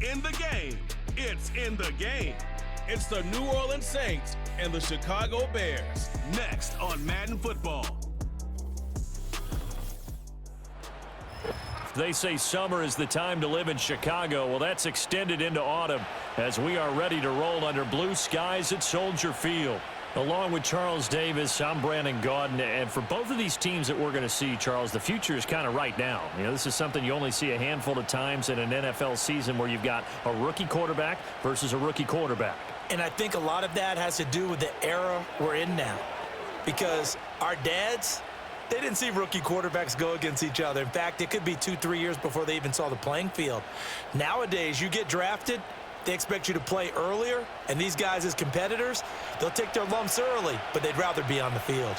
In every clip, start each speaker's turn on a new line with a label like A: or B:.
A: in the game. It's in the game. It's the New Orleans Saints and the Chicago Bears. Next on Madden Football.
B: They say summer is the time to live in Chicago. Well, that's extended into autumn as we are ready to roll under blue skies at Soldier Field. Along with Charles Davis, I'm Brandon Gaudin, and for both of these teams that we're going to see, Charles, the future is kind of right now. You know, this is something you only see a handful of times in an NFL season where you've got a rookie quarterback versus a rookie quarterback.
C: And I think a lot of that has to do with the era we're in now, because our dads, they didn't see rookie quarterbacks go against each other. In fact, it could be 2-3 years before they even saw the playing field. Nowadays, you get drafted, they expect you to play earlier, and these guys as competitors, they'll take their lumps early, but they'd rather be on the field.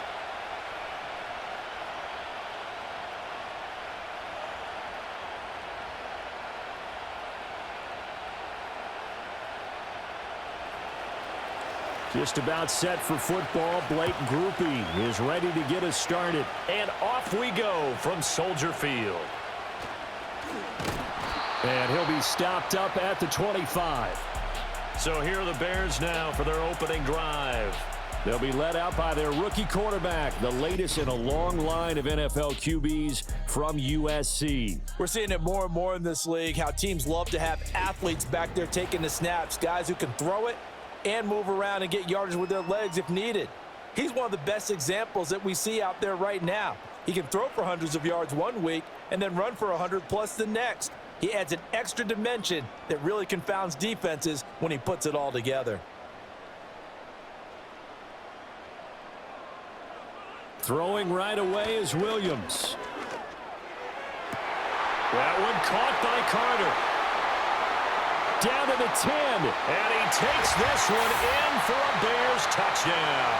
B: Just about set for football. Blake Grupe is ready to get us started. And off we go from Soldier Field. And he'll be stopped up at the 25. So here are the Bears now for their opening drive. They'll be led out by their rookie quarterback, the latest in a long line of NFL QBs from USC.
C: We're seeing it more and more in this league, how teams love to have athletes back there taking the snaps, guys who can throw it and move around and get yardage with their legs if needed. He's one of the best examples that we see out there right now. He can throw for hundreds of yards one week and then run for 100 plus the next. He adds an extra dimension that really confounds defenses when he puts it all together.
B: Throwing right away is Williams. That one caught by Carter. Down to the 10, and he takes this one in for a Bears touchdown.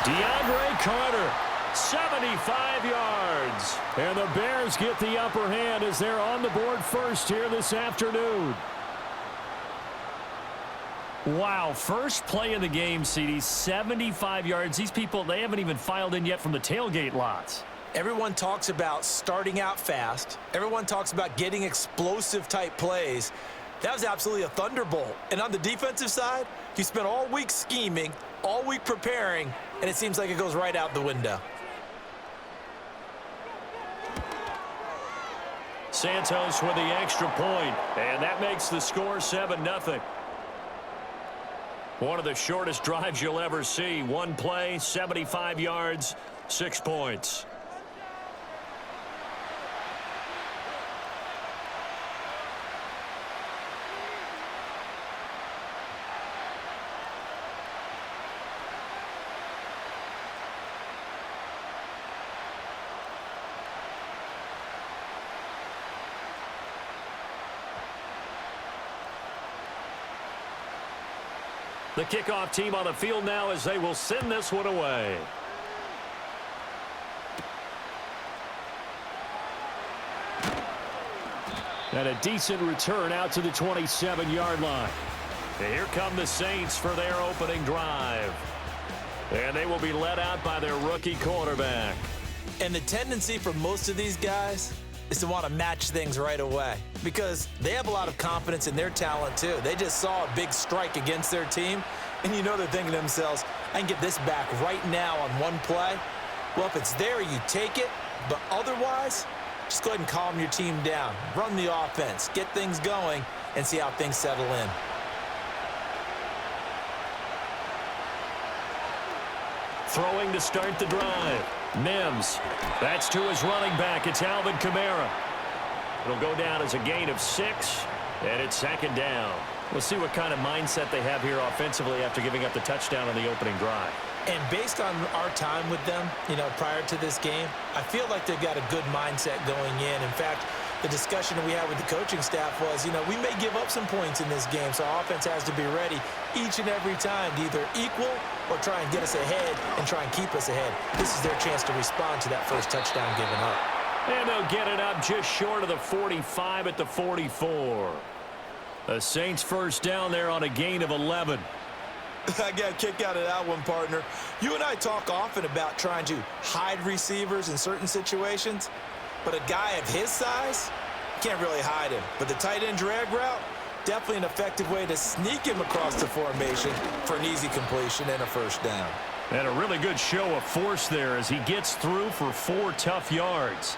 B: DeAndre Carter, 75 yards. And the Bears get the upper hand as they're on the board first here this afternoon. Wow, first play of the game, CD, 75 yards. These people, they haven't even filed in yet from the tailgate lots.
C: Everyone talks about starting out fast. Everyone talks about getting explosive-type plays. That was absolutely a thunderbolt. And on the defensive side, you spent all week scheming, all week preparing, and it seems like it goes right out the window.
B: Santos with the extra point, and that makes the score 7-0. One of the shortest drives you'll ever see. One play, 75 yards, 6 points. The kickoff team on the field now as they will send this one away. And a decent return out to the 27-yard line. And here come the Saints for their opening drive. And they will be led out by their rookie quarterback.
C: And the tendency for most of these guys is to want to match things right away because they have a lot of confidence in their talent too. They just saw a big strike against their team, and you know they're thinking to themselves, I can get this back right now on one play. Well, if it's there, you take it, but otherwise, just go ahead and calm your team down. Run the offense, get things going, and see how things settle in.
B: Throwing to start the drive. Mims. That's to his running back. It's Alvin Kamara. It'll go down as a gain of 6, and it's second down. We'll see what kind of mindset they have here offensively after giving up the touchdown on the opening drive.
C: And based on our time with them, prior to this game, I feel like they've got a good mindset going in. In fact, the discussion that we had with the coaching staff was, we may give up some points in this game, so our offense has to be ready each and every time to either equal or try and get us ahead and try and keep us ahead. This is their chance to respond to that first touchdown given up.
B: And they'll get it up just short of the 45 at the 44. The Saints first down there on a gain of 11.
C: I got a kick out of that one, partner. You and I talk often about trying to hide receivers in certain situations, but a guy of his size, can't really hide him. But the tight end drag route, definitely an effective way to sneak him across the formation for an easy completion and a first down.
B: And a really good show of force there as he gets through for 4 tough yards.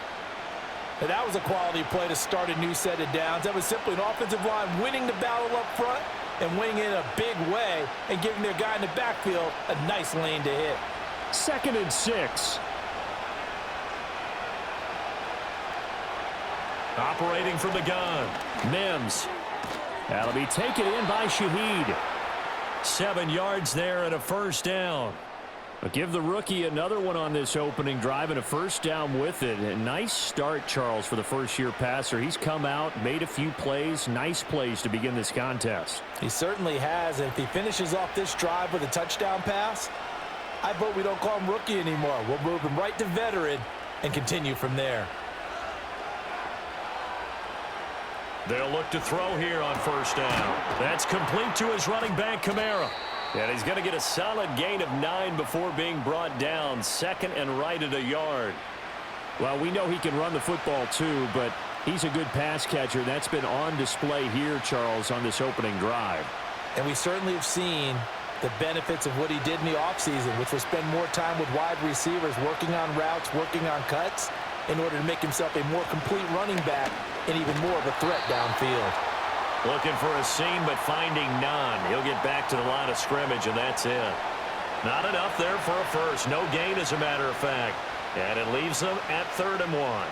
C: And that was a quality play to start a new set of downs. That was simply an offensive line winning the battle up front and winning it in a big way and giving their guy in the backfield a nice lane to hit.
B: 2nd and 6. Operating from the gun, Mims. That'll be taken in by Shaheed. 7 yards there and a first down. But give the rookie another one on this opening drive and a first down with it. A nice start, Charles, for the first-year passer. He's come out, made a few plays, nice plays to begin this contest.
C: He certainly has, and if he finishes off this drive with a touchdown pass, I vote we don't call him rookie anymore. We'll move him right to veteran and continue from there.
B: They'll look to throw here on first down. That's complete to his running back, Kamara. And he's going to get a solid gain of 9 before being brought down. 2nd and right at a yard. Well, we know he can run the football too, but he's a good pass catcher. That's been on display here, Charles, on this opening drive.
C: And we certainly have seen the benefits of what he did in the offseason, which was spend more time with wide receivers, working on routes, working on cuts, in order to make himself a more complete running back and even more of a threat downfield.
B: Looking for a seam, but finding none. He'll get back to the line of scrimmage, and that's it. Not enough there for a first. No gain, as a matter of fact. And it leaves them at 3rd and 1.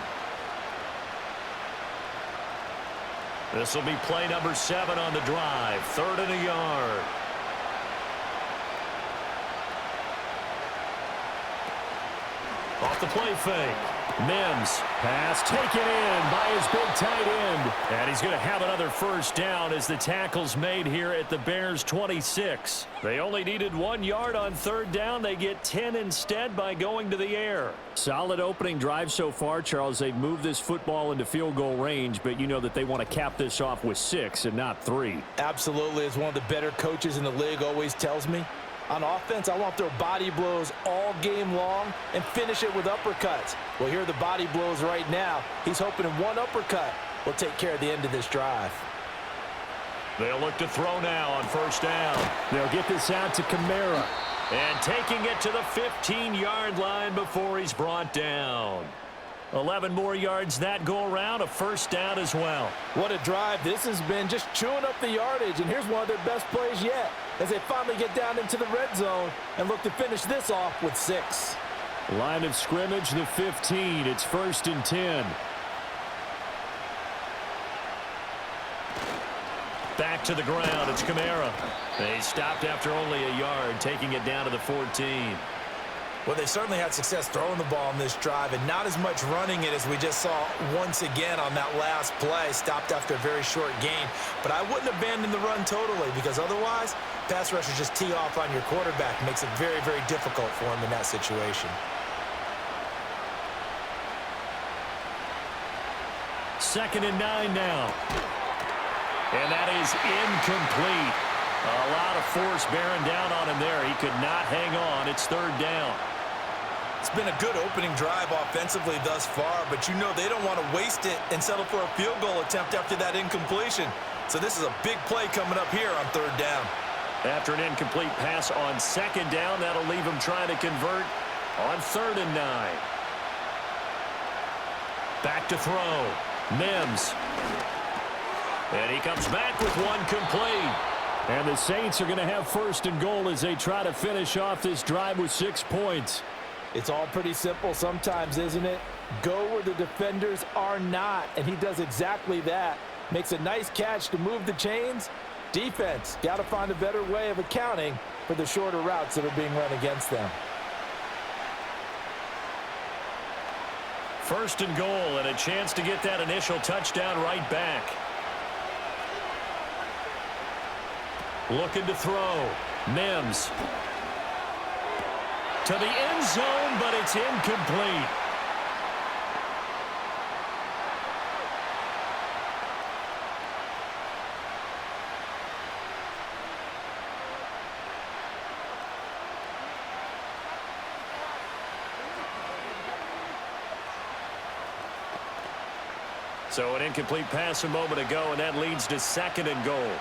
B: This will be play number 7 on the drive. 3rd and a yard. Off the play fake. Mims, pass taken in by his big tight end. And he's going to have another first down as the tackle's made here at the Bears' 26. They only needed 1 yard on 3rd down. They get 10 instead by going to the air. Solid opening drive so far, Charles. They've moved this football into field goal range, but you know that they want to cap this off with 6 and not 3.
C: Absolutely. As one of the better coaches in the league always tells me, on offense, I want to throw body blows all game long and finish it with uppercuts. Well, here are the body blows right now. He's hoping in one uppercut will take care of the end of this drive.
B: They'll look to throw now on first down. They'll get this out to Kamara. And taking it to the 15-yard line before he's brought down. 11 more yards that go around, a first down as well.
C: What a drive this has been, just chewing up the yardage. And here's one of their best plays yet as they finally get down into the red zone and look to finish this off with 6.
B: Line of scrimmage, the 15. It's 1st and 10. Back to the ground. It's Kamara. They stopped after only a yard, taking it down to the 14.
C: Well, they certainly had success throwing the ball on this drive and not as much running it as we just saw once again on that last play. Stopped after a very short gain. But I wouldn't abandon the run totally because otherwise, pass rushers just tee off on your quarterback. Makes it very, very difficult for him in that situation.
B: 2nd and 9 now. And that is incomplete. A lot of force bearing down on him there. He could not hang on. It's 3rd down.
C: It's been a good opening drive offensively thus far, but you know they don't want to waste it and settle for a field goal attempt after that incompletion. So this is a big play coming up here on 3rd down.
B: After an incomplete pass on 2nd down, that'll leave him trying to convert on 3rd and 9. Back to throw. Mims. And he comes back with one complete. And the Saints are going to have 1st and goal as they try to finish off this drive with 6 points.
C: It's all pretty simple sometimes, isn't it? Go where the defenders are not, and he does exactly that. Makes a nice catch to move the chains. Defense, got to find a better way of accounting for the shorter routes that are being run against them.
B: 1st and goal and a chance to get that initial touchdown right back. Looking to throw. Mims. To the end zone, but it's incomplete. So an incomplete pass a moment ago, and that leads to 2nd and goal.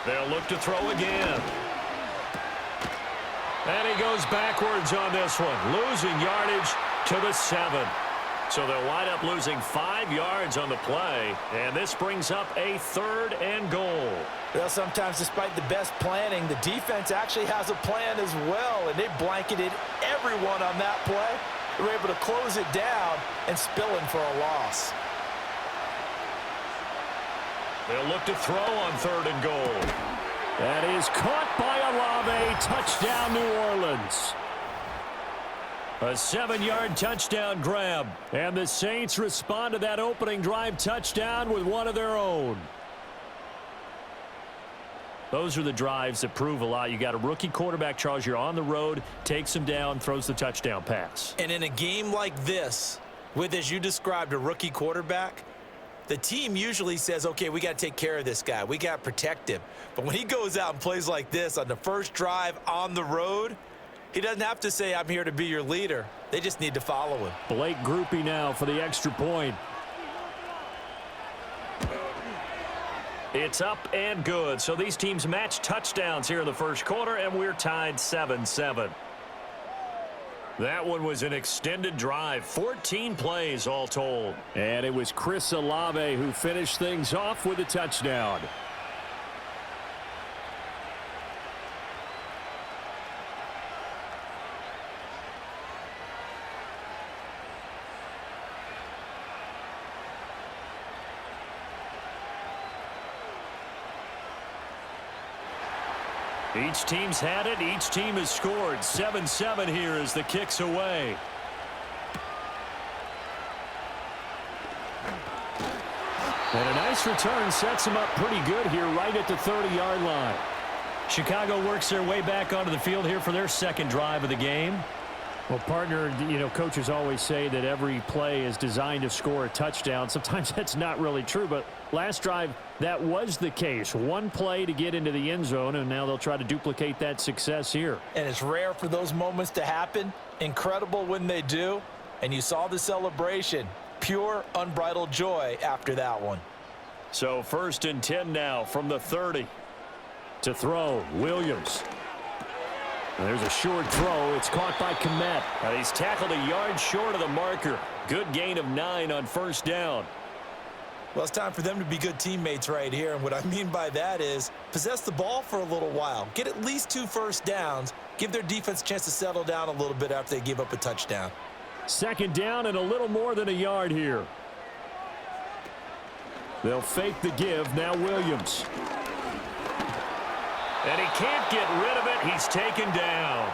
B: They'll look to throw again. And he goes backwards on this one, losing yardage to the 7. So they'll wind up losing 5 yards on the play, and this brings up a 3rd and goal.
C: Well, sometimes despite the best planning, the defense actually has a plan as well, and they blanketed everyone on that play. They were able to close it down and spill in for a loss.
B: They'll look to throw on 3rd and goal. That is caught by Olave. Touchdown, New Orleans. A 7-yard touchdown grab. And the Saints respond to that opening drive touchdown with one of their own. Those are the drives that prove a lot. You got a rookie quarterback, Charles. You're on the road, takes him down, throws the touchdown pass.
C: And in a game like this, with, as you described, a rookie quarterback, the team usually says, okay, we got to take care of this guy. We got to protect him. But when he goes out and plays like this on the first drive on the road, he doesn't have to say, I'm here to be your leader. They just need to follow him.
B: Blake Grupe now for the extra point. It's up and good. So these teams match touchdowns here in the first quarter, and we're tied 7-7. That one was an extended drive, 14 plays all told. And it was Chris Olave who finished things off with a touchdown. Each team's had it. Each team has scored. 7-7 here as the kick's away. And a nice return sets them up pretty good here right at the 30-yard line. Chicago works their way back onto the field here for their second drive of the game. Well, partner, you know, coaches always say that every play is designed to score a touchdown. Sometimes that's not really true, but last drive, that was the case. One play to get into the end zone, and now they'll try to duplicate that success here. And it's rare for those moments to happen. Incredible when they do. And you saw the celebration. Pure, unbridled joy after that one. So 1st and 10 now from the 30. To throw, Williams. There's a short throw. It's caught by Kmet. He's tackled a yard short of the marker. Good gain of 9 on first down. Well, it's time for them to be good teammates right here. And what I mean by that is possess the ball for a little while. Get at least 2 first downs. Give their defense a chance to settle down a little bit after they give up a touchdown. 2nd down and a little more than a yard here. They'll fake the give. Now Williams. And he can't get rid of it. He's taken down.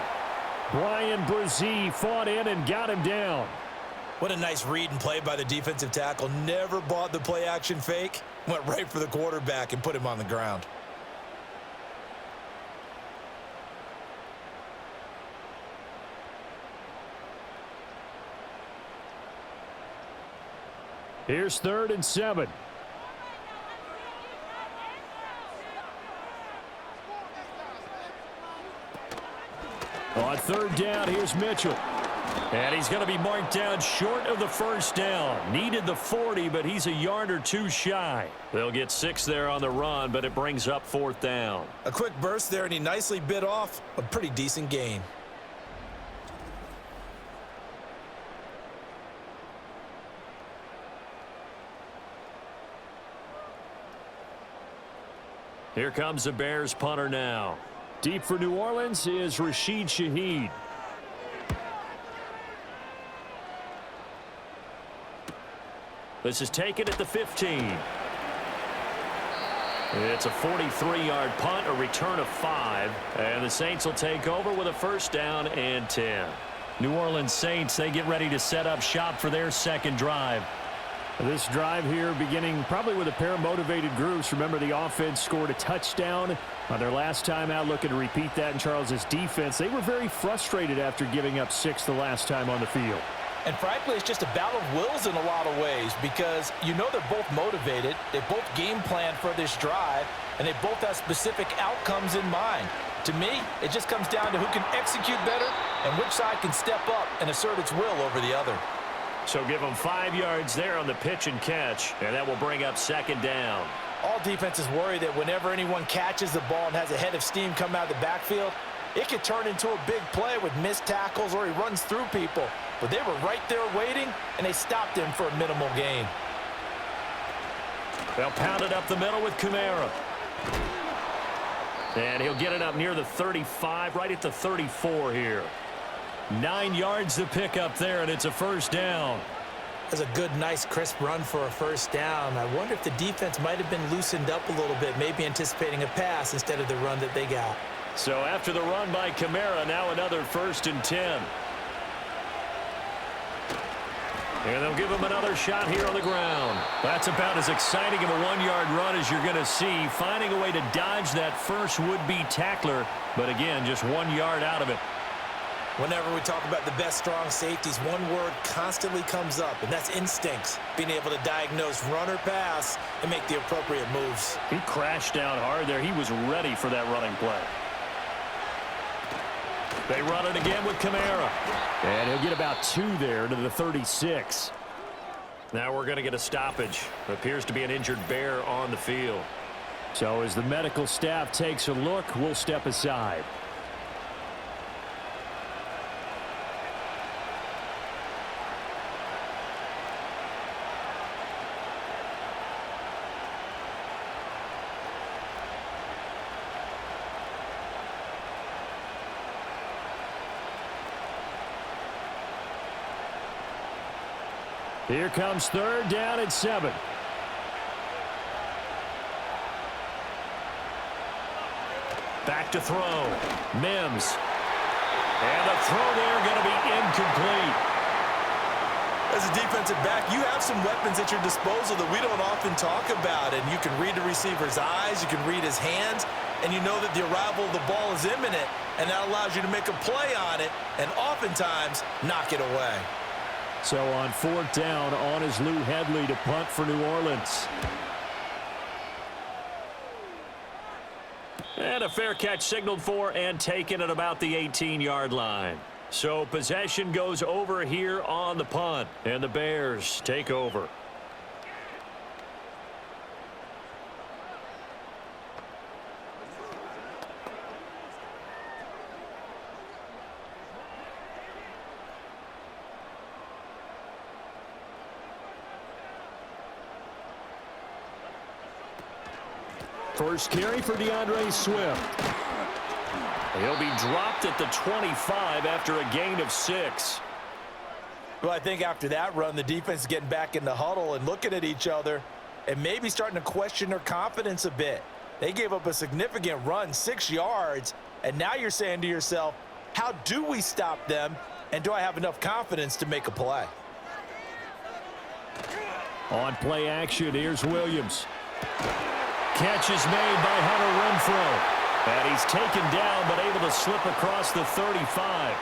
B: Brian Brzee fought in and got him down. What a nice read and play by the defensive tackle. Never bought the play-action fake. Went right for the quarterback and put him on the ground. Here's 3rd and 7. On 3rd down, here's Mitchell. And he's going to be marked down short of the first down. Needed the 40, but he's a yard or 2 shy. They'll get 6 there on the run, but it brings up 4th down. A quick burst there, and he nicely bit off a pretty decent gain. Here comes the Bears punter now. Deep for New Orleans is Rashid Shaheed. This is taken at the 15. It's a 43-yard punt, a return of 5. And the Saints will take over with a 1st down and 10. New Orleans Saints, they get ready to set up shop for their second drive. This drive here beginning probably with a pair of motivated groups. Remember, the offense scored a touchdown on their last time out. Looking to repeat that in Charles's defense. They were very frustrated after giving up 6 the last time on the field. And frankly, it's just a battle of wills in a lot of ways because you know they're both motivated. They both game plan for this drive, and they both have specific outcomes in mind. To me, it just comes down to who can execute better and which side can step up and assert its will over the other. So give them 5 yards there on the pitch and catch, and that will bring up second down.
C: All defenses worry that whenever anyone catches the ball and has a head of steam come out of the backfield, it could turn into a big play with missed tackles or he runs through people. But they were right there waiting, and they stopped him for a minimal gain.
B: They'll pound it up the middle with Kamara. And he'll get it up near the 35, right at the 34 here. 9 yards to pick up there, and it's a first down.
C: That's a good, nice, crisp run for a first down. I wonder if the defense might have been loosened up a little bit, maybe anticipating a pass instead of the run that they got.
B: So after the run by Kamara, now another 1st and 10. And they'll give him another shot here on the ground. That's about as exciting of a 1-yard run as you're going to see, finding a way to dodge that first would-be tackler, but again, just 1 yard out of it.
C: Whenever we talk about the best strong safeties, one word constantly comes up, and that's instincts. Being able to diagnose run or pass and make the appropriate moves.
B: He crashed down hard there. He was ready for that running play. They run it again with Kamara. And he'll get about 2 there to the 36. Now we're going to get a stoppage. It appears to be an injured Bear on the field. So as the medical staff takes a look, we'll step aside. Here comes 3rd down and 7. Back to throw. Mims. And the throw there going to be incomplete.
C: As a defensive back, you have some weapons at your disposal that we don't often talk about. And you can read the receiver's eyes, you can read his hands, and you know that the arrival of the ball is imminent. And that allows you to make a play on it and oftentimes knock it away.
B: So on 4th down, on is Lou Hedley to punt for New Orleans. And a fair catch signaled for and taken at about the 18-yard line. So possession goes over here on the punt, and the Bears take over. First carry for DeAndre Swift. He'll be dropped at the 25 after a gain of 6.
C: Well, I think after that run, the defense is getting back in the huddle and looking at each other and maybe starting to question their confidence a bit. They gave up a significant run, 6 yards, and now you're saying to yourself, how do we stop them, and do I have enough confidence to make a play?
B: On play action, here's Williams. Catch is made by Hunter Renfrow. And he's taken down but able to slip across the 35.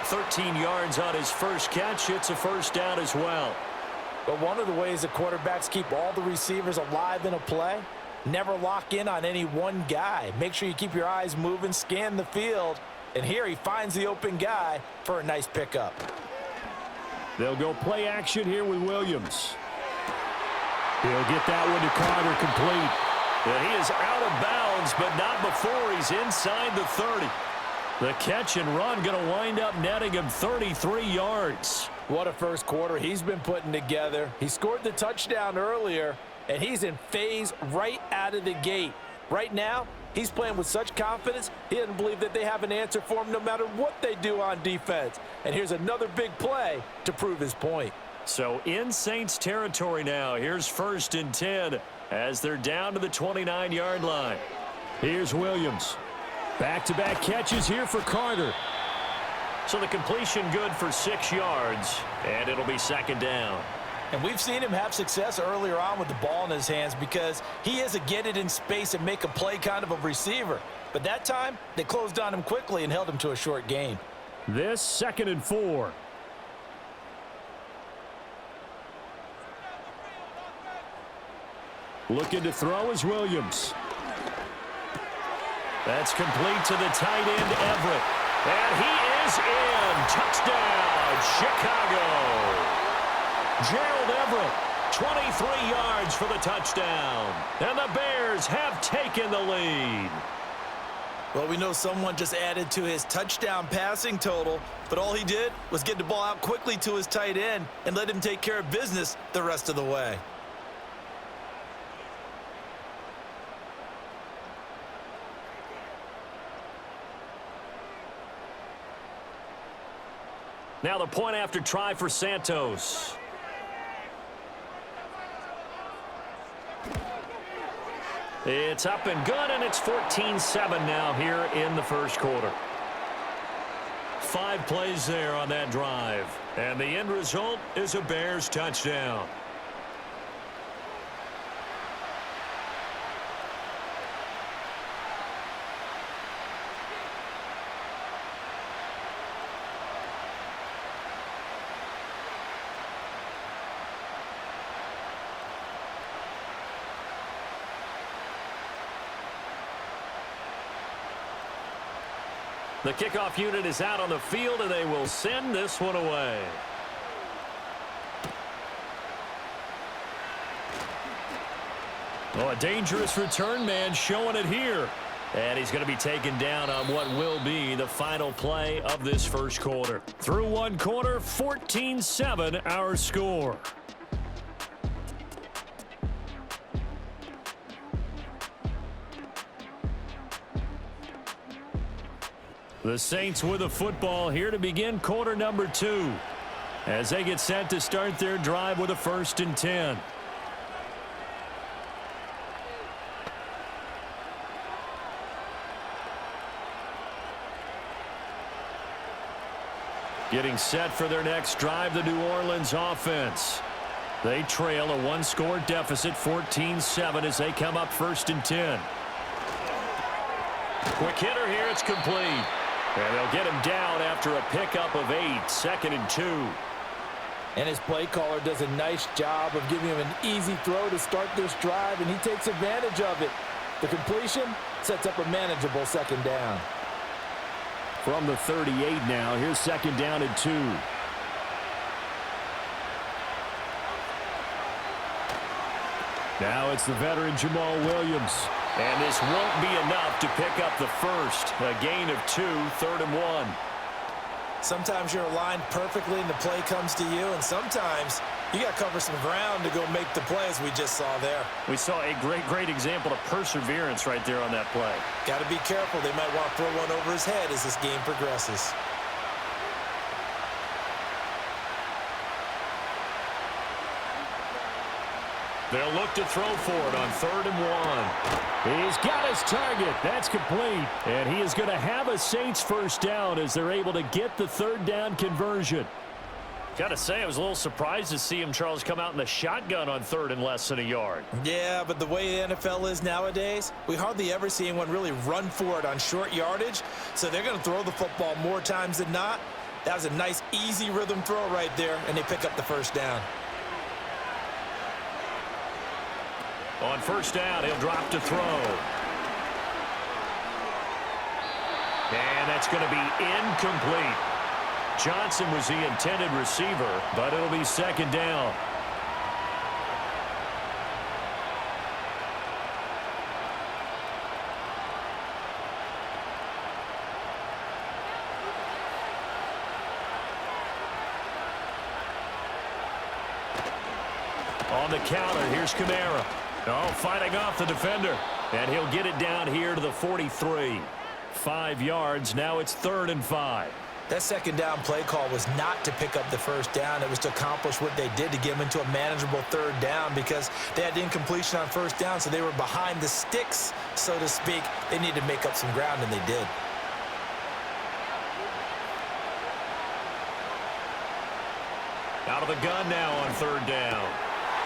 B: 13 yards on his first catch. It's a first down as well.
C: But one of the ways that quarterbacks keep all the receivers alive in a play, never lock in on any one guy. Make sure you keep your eyes moving, scan the field, and here he finds the open guy for a nice pickup.
B: They'll go play action here with Williams. He'll get that one to Carter complete. And he is out of bounds, but not before he's inside the 30. The catch and run going to wind up netting him 33 yards.
C: What a first quarter he's been putting together. He scored the touchdown earlier, and he's in phase right out of the gate. Right now, he's playing with such confidence, he doesn't believe that they have an answer for him no matter what they do on defense. And here's another big play to prove his point.
B: So in Saints territory now. Here's 1st and 10 as they're down to the 29-yard line. Here's Williams. Back-to-back catches here for Carter. So the completion good for 6 yards, and it'll be 2nd down.
C: And we've seen him have success earlier on with the ball in his hands because he is a get it in space and make a play kind of a receiver. But that time, they closed on him quickly and held him to a short gain.
B: This 2nd and 4. Looking to throw is Williams. That's complete to the tight end, Everett. And he is in. Touchdown, Chicago. Gerald Everett, 23 yards for the touchdown. And the Bears have taken the lead.
C: Well, we know someone just added to his touchdown passing total, but all he did was get the ball out quickly to his tight end and let him take care of business the rest of the way.
B: Now the point after try for Santos. It's up and good, and it's 14-7 now here in the first quarter. 5 plays there on that drive, and the end result is a Bears touchdown. The kickoff unit is out on the field, and they will send this one away. Oh, a dangerous return man showing it here. And he's going to be taken down on what will be the final play of this first quarter. Through one quarter, 14-7 our score. The Saints with the football here to begin quarter number 2 as they get set to start their drive with a 1st and 10. Getting set for their next drive, the New Orleans offense. They trail a 1-score deficit, 14-7, as they come up 1st and 10. Quick hitter here, it's complete. And they'll get him down after a pickup of 8, 2nd and 2.
C: And his play caller does a nice job of giving him an easy throw to start this drive, and he takes advantage of it. The completion sets up a manageable 2nd down.
B: From the 38 now, here's 2nd down and 2. Now it's the veteran Jamal Williams. And this won't be enough to pick up the first. A gain of 2, 3rd and 1.
C: Sometimes you're aligned perfectly and the play comes to you, and sometimes you got to cover some ground to go make the play, as we just saw there.
B: We saw a great example of perseverance right there on that play.
C: Got to be careful. They might want to throw one over his head as this game progresses.
B: They'll look to throw for it on 3rd and 1. He's got his target. That's complete. And he is going to have a Saints first down as they're able to get the 3rd down conversion. Got to say, I was a little surprised to see him, Charles, come out in the shotgun on 3rd and less than a yard.
C: Yeah, but the way the NFL is nowadays, we hardly ever see anyone really run for it on short yardage. So they're going to throw the football more times than not. That was a nice, easy rhythm throw right there, and they pick up the first down.
B: On 1st down, he'll drop to throw. And that's going to be incomplete. Johnson was the intended receiver, but it'll be 2nd down. On the counter, here's Kamara. Oh, fighting off the defender. And he'll get it down here to the 43. 5 yards. Now it's 3rd and 5.
C: That 2nd down play call was not to pick up the first down. It was to accomplish what they did to get them into a manageable 3rd down because they had incompletion on 1st down, so they were behind the sticks, so to speak. They needed to make up some ground, and they did.
B: Out of the gun now on 3rd down.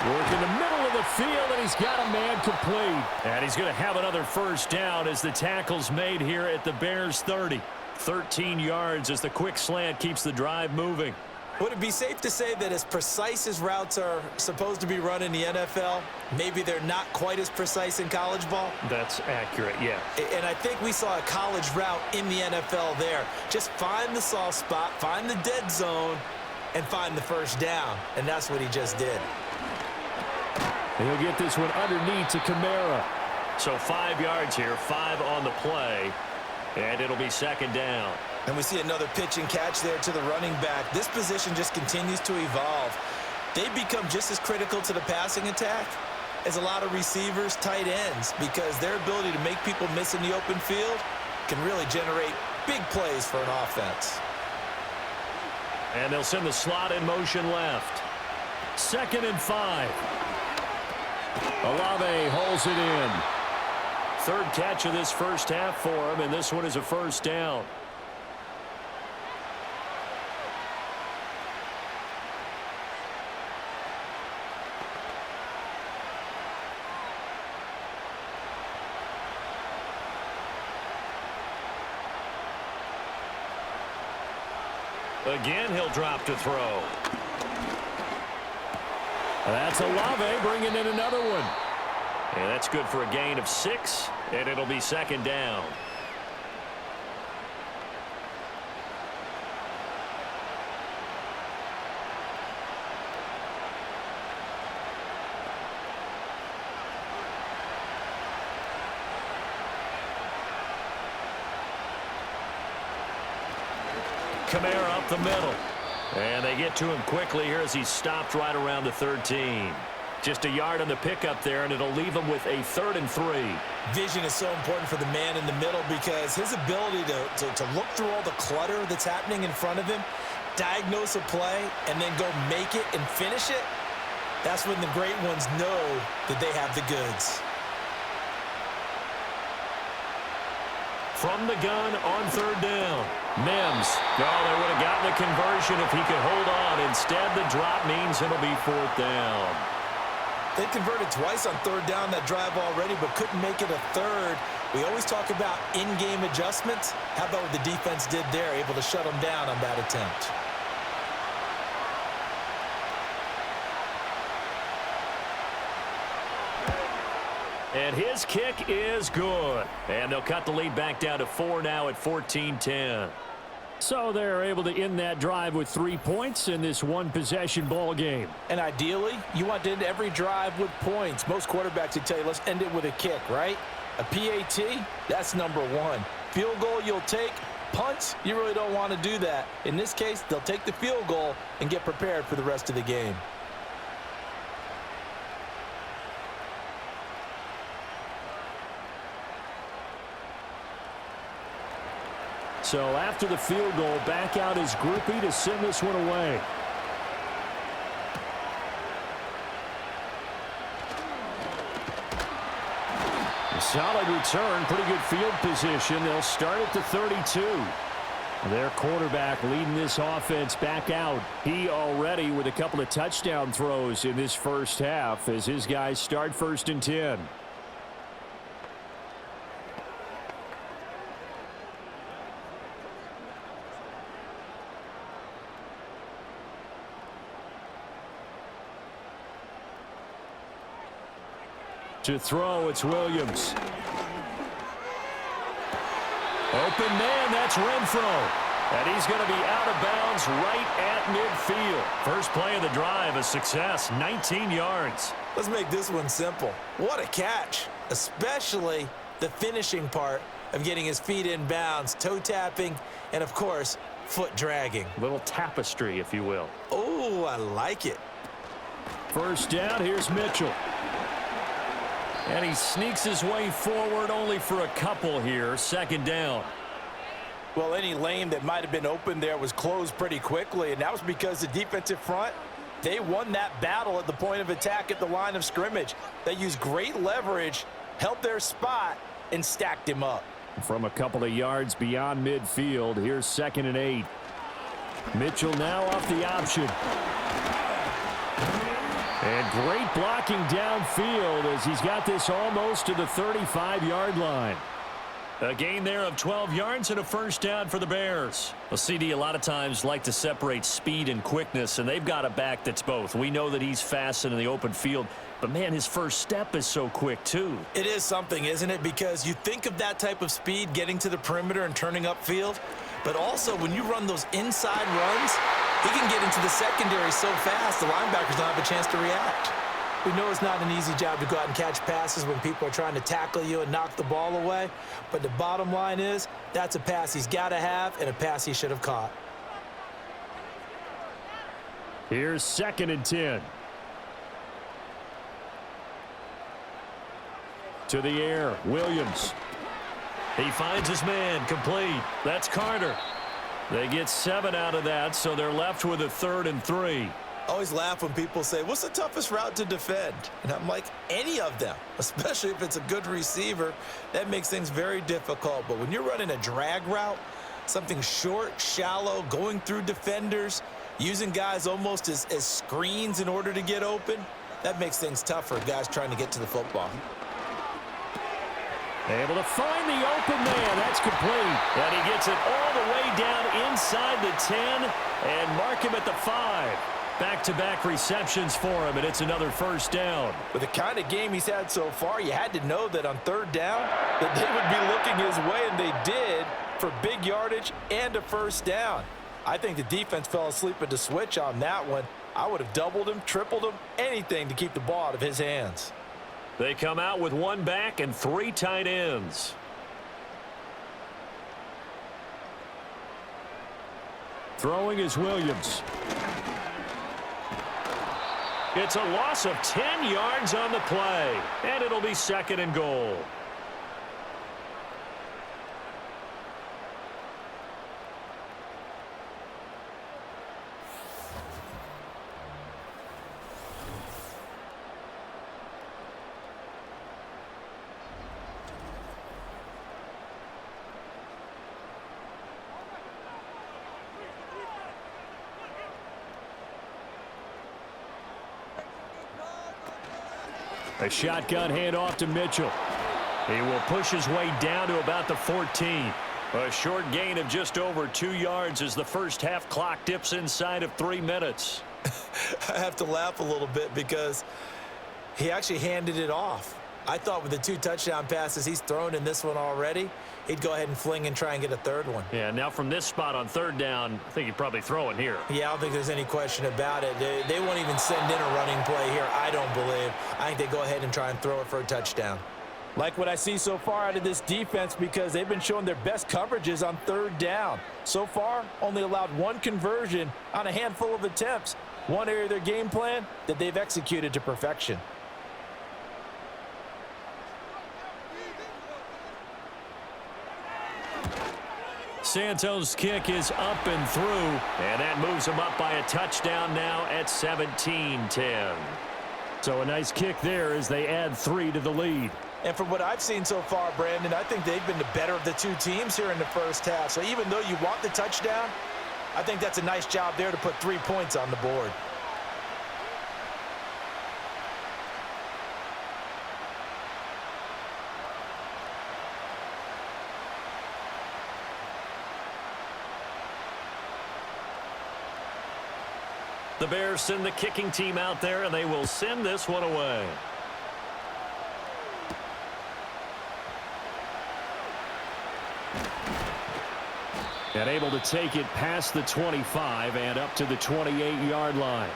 B: Work in the middle of the field, and he's got a man complete. And he's going to have another first down as the tackle's made here at the Bears 30. 13 yards as the quick slant keeps the drive moving.
C: Would it be safe to say that as precise as routes are supposed to be run in the NFL, maybe they're not quite as precise in college ball?
B: That's accurate, yeah.
C: And I think we saw a college route in the NFL there. Just find the soft spot, find the dead zone, and find the first down, and that's what he just did.
B: He'll get this one underneath to Kamara. So 5 yards here, 5 on the play, and it'll be second down.
C: And we see another pitch and catch there to the running back. This position just continues to evolve. They become just as critical to the passing attack as a lot of receivers, tight ends, because their ability to make people miss in the open field can really generate big plays for an offense.
B: And they'll send the slot in motion left. 2nd and 5. Olave holds it in. 3rd catch of this first half for him, and this one is a first down. Again, he'll drop to throw. That's Olave bringing in another one. And that's good for a gain of 6, and it'll be second down. Kamara up the middle. And they get to him quickly here as he's stopped right around the 13. Just a yard on the pickup there, and it'll leave him with a 3rd and 3.
C: Vision is so important for the man in the middle because his ability to look through all the clutter that's happening in front of him, diagnose a play, and then go make it and finish it, that's when the great ones know that they have the goods.
B: From the gun on 3rd down. Mims. Oh, they would have gotten the conversion if he could hold on. Instead, the drop means it'll be 4th down.
C: They converted twice on 3rd down that drive already, but couldn't make it a 3rd. We always talk about in-game adjustments. How about what the defense did there, able to shut them down on that attempt?
B: And his kick is good. And they'll cut the lead back down to 4 now at 14-10. So they're able to end that drive with 3 points in this one-possession ball game.
C: And ideally, you want to end every drive with points. Most quarterbacks would tell you, let's end it with a kick, right? A PAT, that's number 1. Field goal you'll take. Punts, you really don't want to do that. In this case, they'll take the field goal and get prepared for the rest of the game.
B: So after the field goal, back out is Groupie to send this one away. A solid return, pretty good field position. They'll start at the 32. Their quarterback leading this offense back out. He already with a couple of touchdown throws in this first half as his guys start 1st and 10. To throw, it's Williams. Open man, that's Renfro. And he's going to be out of bounds right at midfield. First play of the drive, a success, 19 yards.
C: Let's make this one simple. What a catch, especially the finishing part of getting his feet in bounds, toe tapping, and of course, foot dragging.
B: Little tapestry, if you will.
C: Oh, I like it.
B: First down, here's Mitchell. And he sneaks his way forward only for a couple here. 2nd down.
C: Well, any lane that might have been open there was closed pretty quickly, and that was because the defensive front, they won that battle at the point of attack at the line of scrimmage. They used great leverage, held their spot, and stacked him up.
B: From a couple of yards beyond midfield, here's 2nd and 8. Mitchell now off the option. And great blocking downfield as he's got this almost to the 35-yard line. A gain there of 12 yards and a first down for the Bears. Well, CD a lot of times like to separate speed and quickness, and they've got a back that's both. We know that he's fast in the open field, but, man, his first step is so quick, too.
C: It is something, isn't it? Because you think of that type of speed getting to the perimeter and turning upfield, but also when you run those inside runs, He can get into the secondary so fast, the linebackers don't have a chance to react. We know it's not an easy job to go out and catch passes when people are trying to tackle you and knock the ball away, but the bottom line is that's a pass he's got to have and a pass he should have caught.
B: Here's 2nd and 10. To the air, Williams. He finds his man, complete. That's Carter. They get 7 out of that, so they're left with a 3rd and 3.
C: I always laugh when people say, what's the toughest route to defend? And I'm like, any of them, especially if it's a good receiver. That makes things very difficult. But when you're running a drag route, something short, shallow, going through defenders, using guys almost as screens in order to get open, that makes things tougher, guys trying to get to the football.
B: Able to find the open man. That's complete. And he gets it all the way down inside the 10 and mark him at the 5. Back-to-back receptions for him, and it's another 1st down.
C: With the kind of game he's had so far, you had to know that on 3rd down that they would be looking his way, and they did, for big yardage and a 1st down. I think the defense fell asleep at the switch on that one. I would have doubled him, tripled him, anything to keep the ball out of his hands.
B: They come out with 1 back and 3 tight ends. Throwing is Williams. It's a loss of 10 yards on the play, and it'll be 2nd and goal. A shotgun handoff to Mitchell. He will push his way down to about the 14. A short gain of just over 2 yards as the first half clock dips inside of 3 minutes.
C: I have to laugh a little bit because he actually handed it off. I thought with the 2 touchdown passes he's thrown in this one already, he'd go ahead and fling and try and get a 3rd one.
B: Yeah, now from this spot on 3rd down, I think he'd probably throw it here.
C: Yeah, I don't think there's any question about it. They won't even send in a running play here, I don't believe. I think they go ahead and try and throw it for a touchdown. Like what I see so far out of this defense because they've been showing their best coverages on 3rd down. So far, only allowed 1 conversion on a handful of attempts. One area of their game plan that they've executed to perfection.
B: Santos' kick is up and through, and that moves him up by a touchdown now at 17-10. So a nice kick there as they add 3 to the lead.
C: And from what I've seen so far, Brandon, I think they've been the better of the 2 teams here in the first half. So even though you want the touchdown, I think that's a nice job there to put 3 points on the board.
B: The Bears send the kicking team out there, and they will send this one away. And able to take it past the 25 and up to the 28-yard line.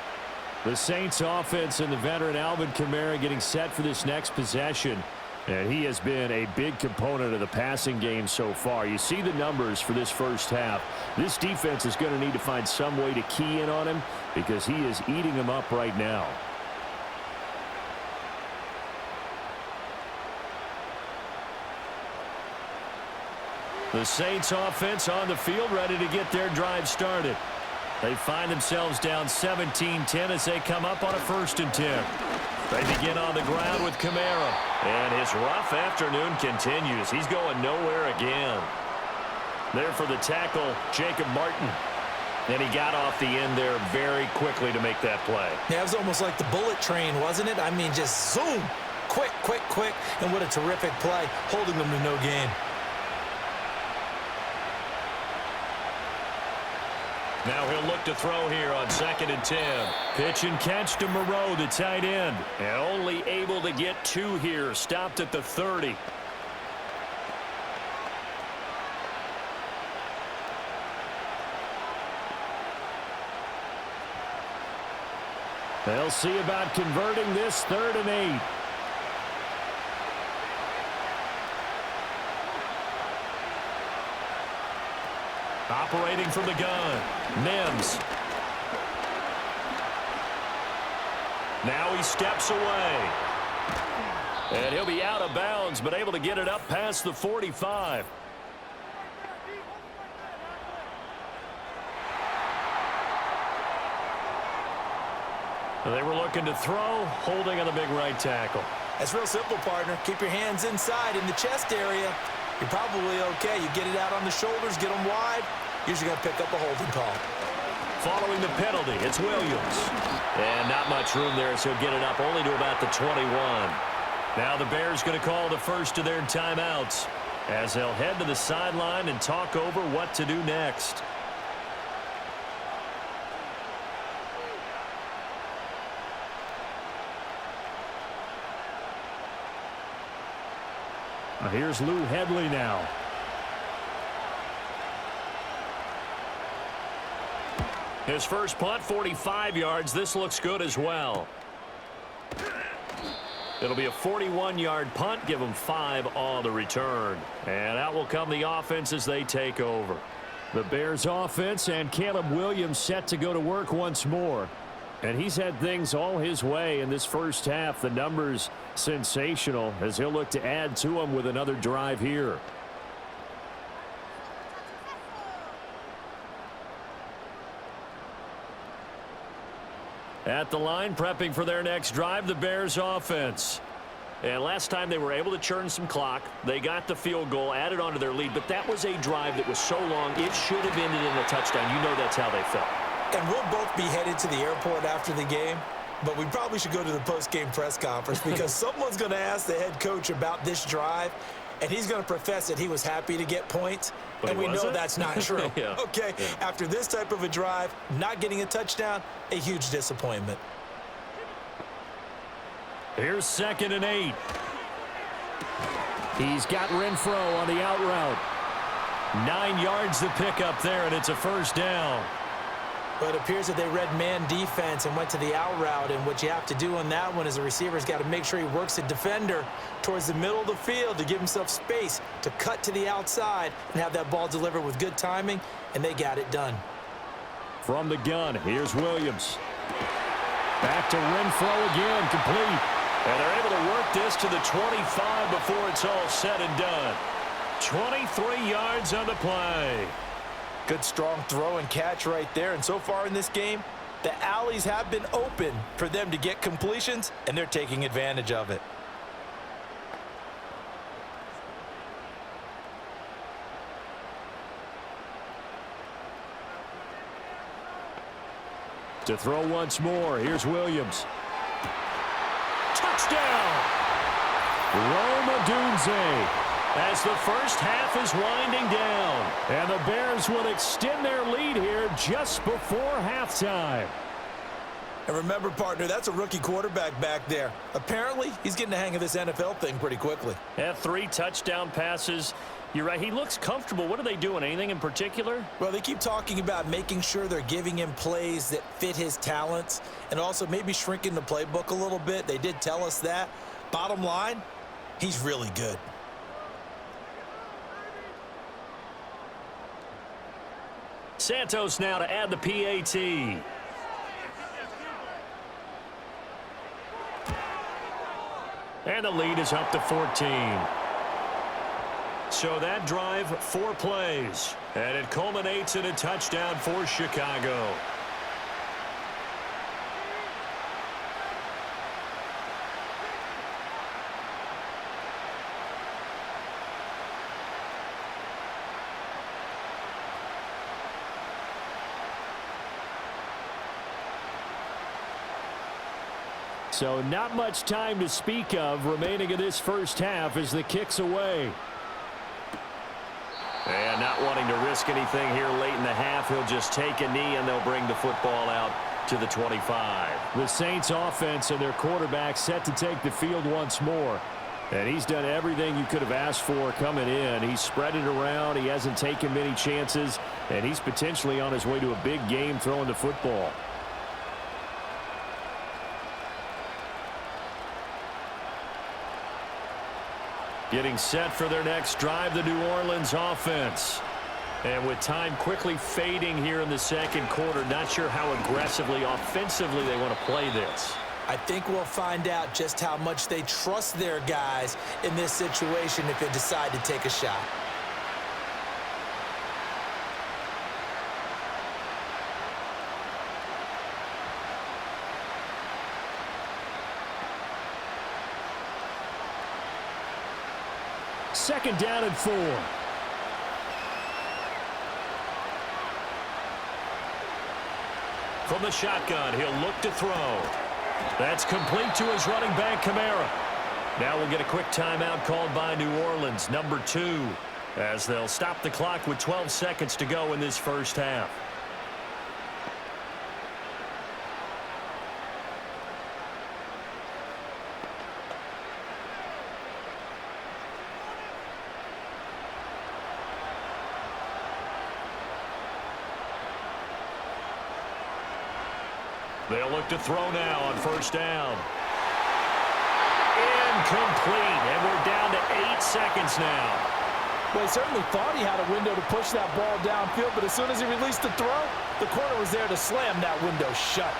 B: The Saints offense and the veteran Alvin Kamara getting set for this next possession. And he has been a big component of the passing game so far. You see the numbers for this first half. This defense is going to need to find some way to key in on him because he is eating them up right now. The Saints offense on the field ready to get their drive started. They find themselves down 17-10 as they come up on a 1st and 10. They begin on the ground with Kamara. And his rough afternoon continues. He's going nowhere again. There for the tackle, Jacob Martin. And he got off the end there very quickly to make that play.
C: Yeah, it was almost like the bullet train, wasn't it? I mean, just zoom. Quick, quick, quick. And what a terrific play, holding them to no gain.
B: Now he'll look to throw here on 2nd and 10. Pitch and catch to Moreau, the tight end. And only able to get 2 here. Stopped at the 30. They'll see about converting this 3rd and 8. Operating from the gun, Mims. Now he steps away. And he'll be out of bounds, but able to get it up past the 45. They were looking to throw, holding on the big right tackle.
C: That's real simple, partner. Keep your hands inside in the chest area. You're probably okay. You get it out on the shoulders, get them wide. Usually going to pick up a holding call.
B: Following the penalty, it's Williams. And not much room there, so he'll get it up only to about the 21. Now the Bears going to call the first of their timeouts as they'll head to the sideline and talk over what to do next. Here's Lou Hedley now. His first punt, 45 yards. This looks good as well. It'll be a 41-yard punt. Give them 5 on the return. And out will come the offense as they take over. The Bears offense and Caleb Williams set to go to work once more. And he's had things all his way in this first half. The numbers sensational as he'll look to add to them with another drive here. At the line, prepping for their next drive, the Bears offense. And last time they were able to churn some clock. They got the field goal, added on to their lead. But that was a drive that was so long, it should have ended in a touchdown. You know that's how they felt.
C: And we'll both be headed to the airport after the game, but we probably should go to the post-game press conference because someone's going to ask the head coach about this drive, and he's going to profess that he was happy to get points, but and we know that's not true.
B: Yeah.
C: Okay,
B: yeah.
C: After this type of a drive, not getting a touchdown, a huge disappointment.
B: Here's 2nd and 8. He's got Renfro on the out route. 9 yards to pick up there, and it's a first down.
C: But it appears that they read man defense and went to the out route, and what you have to do on that one is the receiver's got to make sure he works the defender towards the middle of the field to give himself space to cut to the outside and have that ball delivered with good timing, and they got it done.
B: From the gun, here's Williams. Back to Renfro again, complete. And they're able to work this to the 25 before it's all said and done. 23 yards on the play.
C: Good strong throw and catch right there. And so far in this game, the alleys have been open for them to get completions, and they're taking advantage of it.
B: To throw once more, here's Williams. Touchdown! Rome Odunze. As the first half is winding down. And the Bears will extend their lead here just before halftime.
C: And remember, partner, that's a rookie quarterback back there. Apparently, he's getting the hang of this NFL thing pretty quickly.
B: Had 3 touchdown passes. You're right, he looks comfortable. What are they doing? Anything in particular?
C: Well, they keep talking about making sure they're giving him plays that fit his talents and also maybe shrinking the playbook a little bit. They did tell us that. Bottom line, he's really good.
B: Santos now to add the PAT. And the lead is up to 14. So that drive, 4 plays. And it culminates in a touchdown for Chicago. So not much time to speak of remaining in this first half as the kick's away. And not wanting to risk anything here late in the half, he'll just take a knee and they'll bring the football out to the 25. The Saints offense and their quarterback set to take the field once more. And he's done everything you could have asked for coming in. He's spread it around. He hasn't taken many chances. And he's potentially on his way to a big game throwing the football. Getting set for their next drive, the New Orleans offense. And with time quickly fading here in the second quarter, not sure how aggressively, offensively they want to play this.
C: I think we'll find out just how much they trust their guys in this situation if they decide to take a shot.
B: Second down and 4. From the shotgun, he'll look to throw. That's complete to his running back, Kamara. Now we'll get a quick timeout called by New Orleans, number 2, as they'll stop the clock with 12 seconds to go in this first half. They'll look to throw now on first down. Incomplete, and we're down to 8 seconds now.
C: Well, he certainly thought he had a window to push that ball downfield, but as soon as he released the throw, the corner was there to slam that window shut.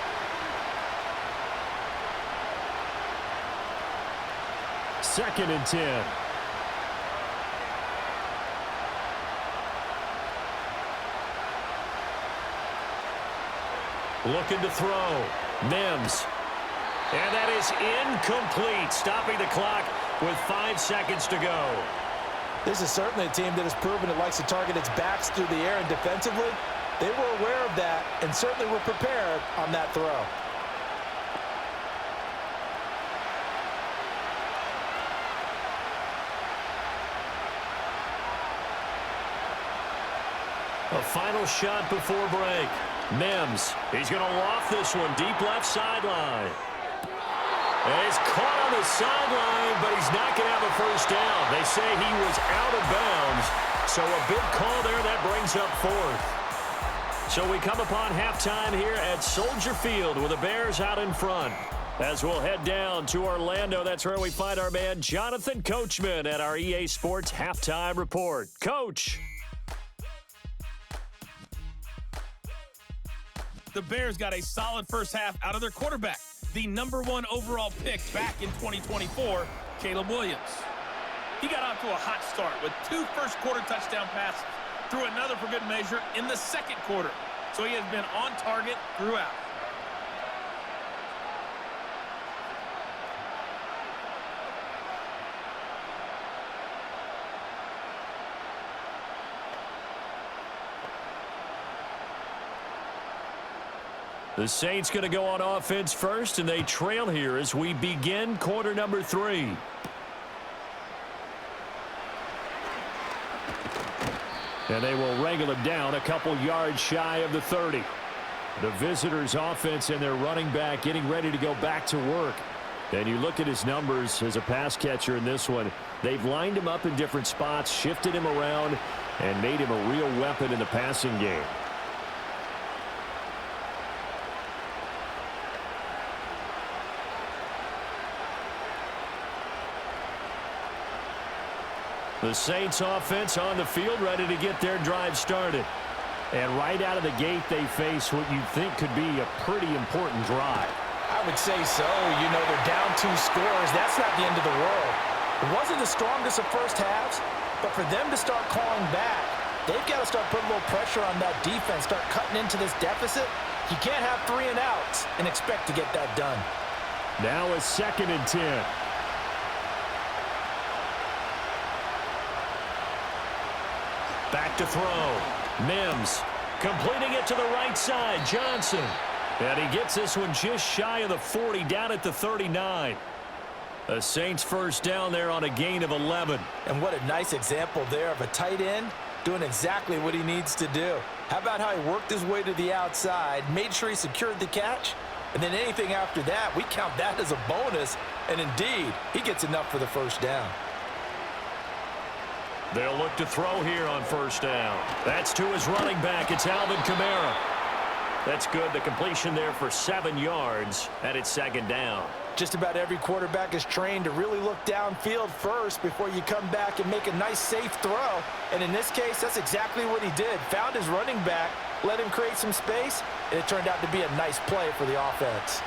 B: Second and 10. Looking to throw. Mims. And that is incomplete, stopping the clock with 5 seconds to go.
C: This is certainly a team that has proven it likes to target its backs through the air and defensively. They were aware of that and certainly were prepared on that throw.
B: A final shot before break. Mims, he's going to loft this one deep left sideline. And he's caught on the sideline, but he's not going to have a first down. They say he was out of bounds, so a big call there that brings up 4th. So we come upon halftime here at Soldier Field with the Bears out in front. As we'll head down to Orlando, that's where we find our man Jonathan Coachman at our EA Sports Halftime Report. Coach.
A: The Bears got a solid first half out of their quarterback, the number 1 overall pick back in 2024, Caleb Williams. He got off to a hot start with 2 first-quarter touchdown passes, threw another for good measure in the second quarter, so he has been on target throughout.
B: The Saints going to go on offense first, and they trail here as we begin quarter number 3. And they will wrangle him down a couple yards shy of the 30. The visitors' offense and their running back getting ready to go back to work. And you look at his numbers as a pass catcher in this one. They've lined him up in different spots, shifted him around, and made him a real weapon in the passing game. The Saints offense on the field ready to get their drive started. And right out of the gate, they face what you'd think could be a pretty important drive.
C: I would say so. You know, they're down 2 scores. That's not the end of the world. It wasn't the strongest of first halves, but for them to start calling back, they've got to start putting a little pressure on that defense, start cutting into this deficit. You can't have 3 and outs and expect to get that done.
B: Now a 2nd and 10. Back to throw. Mims completing it to the right side. Johnson. And he gets this one just shy of the 40, down at the 39. A Saints first down there on a gain of 11.
C: And what a nice example there of a tight end doing exactly what he needs to do. How about how he worked his way to the outside, made sure he secured the catch, and then anything after that, we count that as a bonus. And indeed, he gets enough for the first down.
B: They'll look to throw here on first down. That's to his running back. It's Alvin Kamara. That's good. The completion there for 7 yards, and it's 2nd down.
C: Just about every quarterback is trained to really look downfield first before you come back and make a nice, safe throw. And in this case, that's exactly what he did. Found his running back, let him create some space, and it turned out to be a nice play for the offense.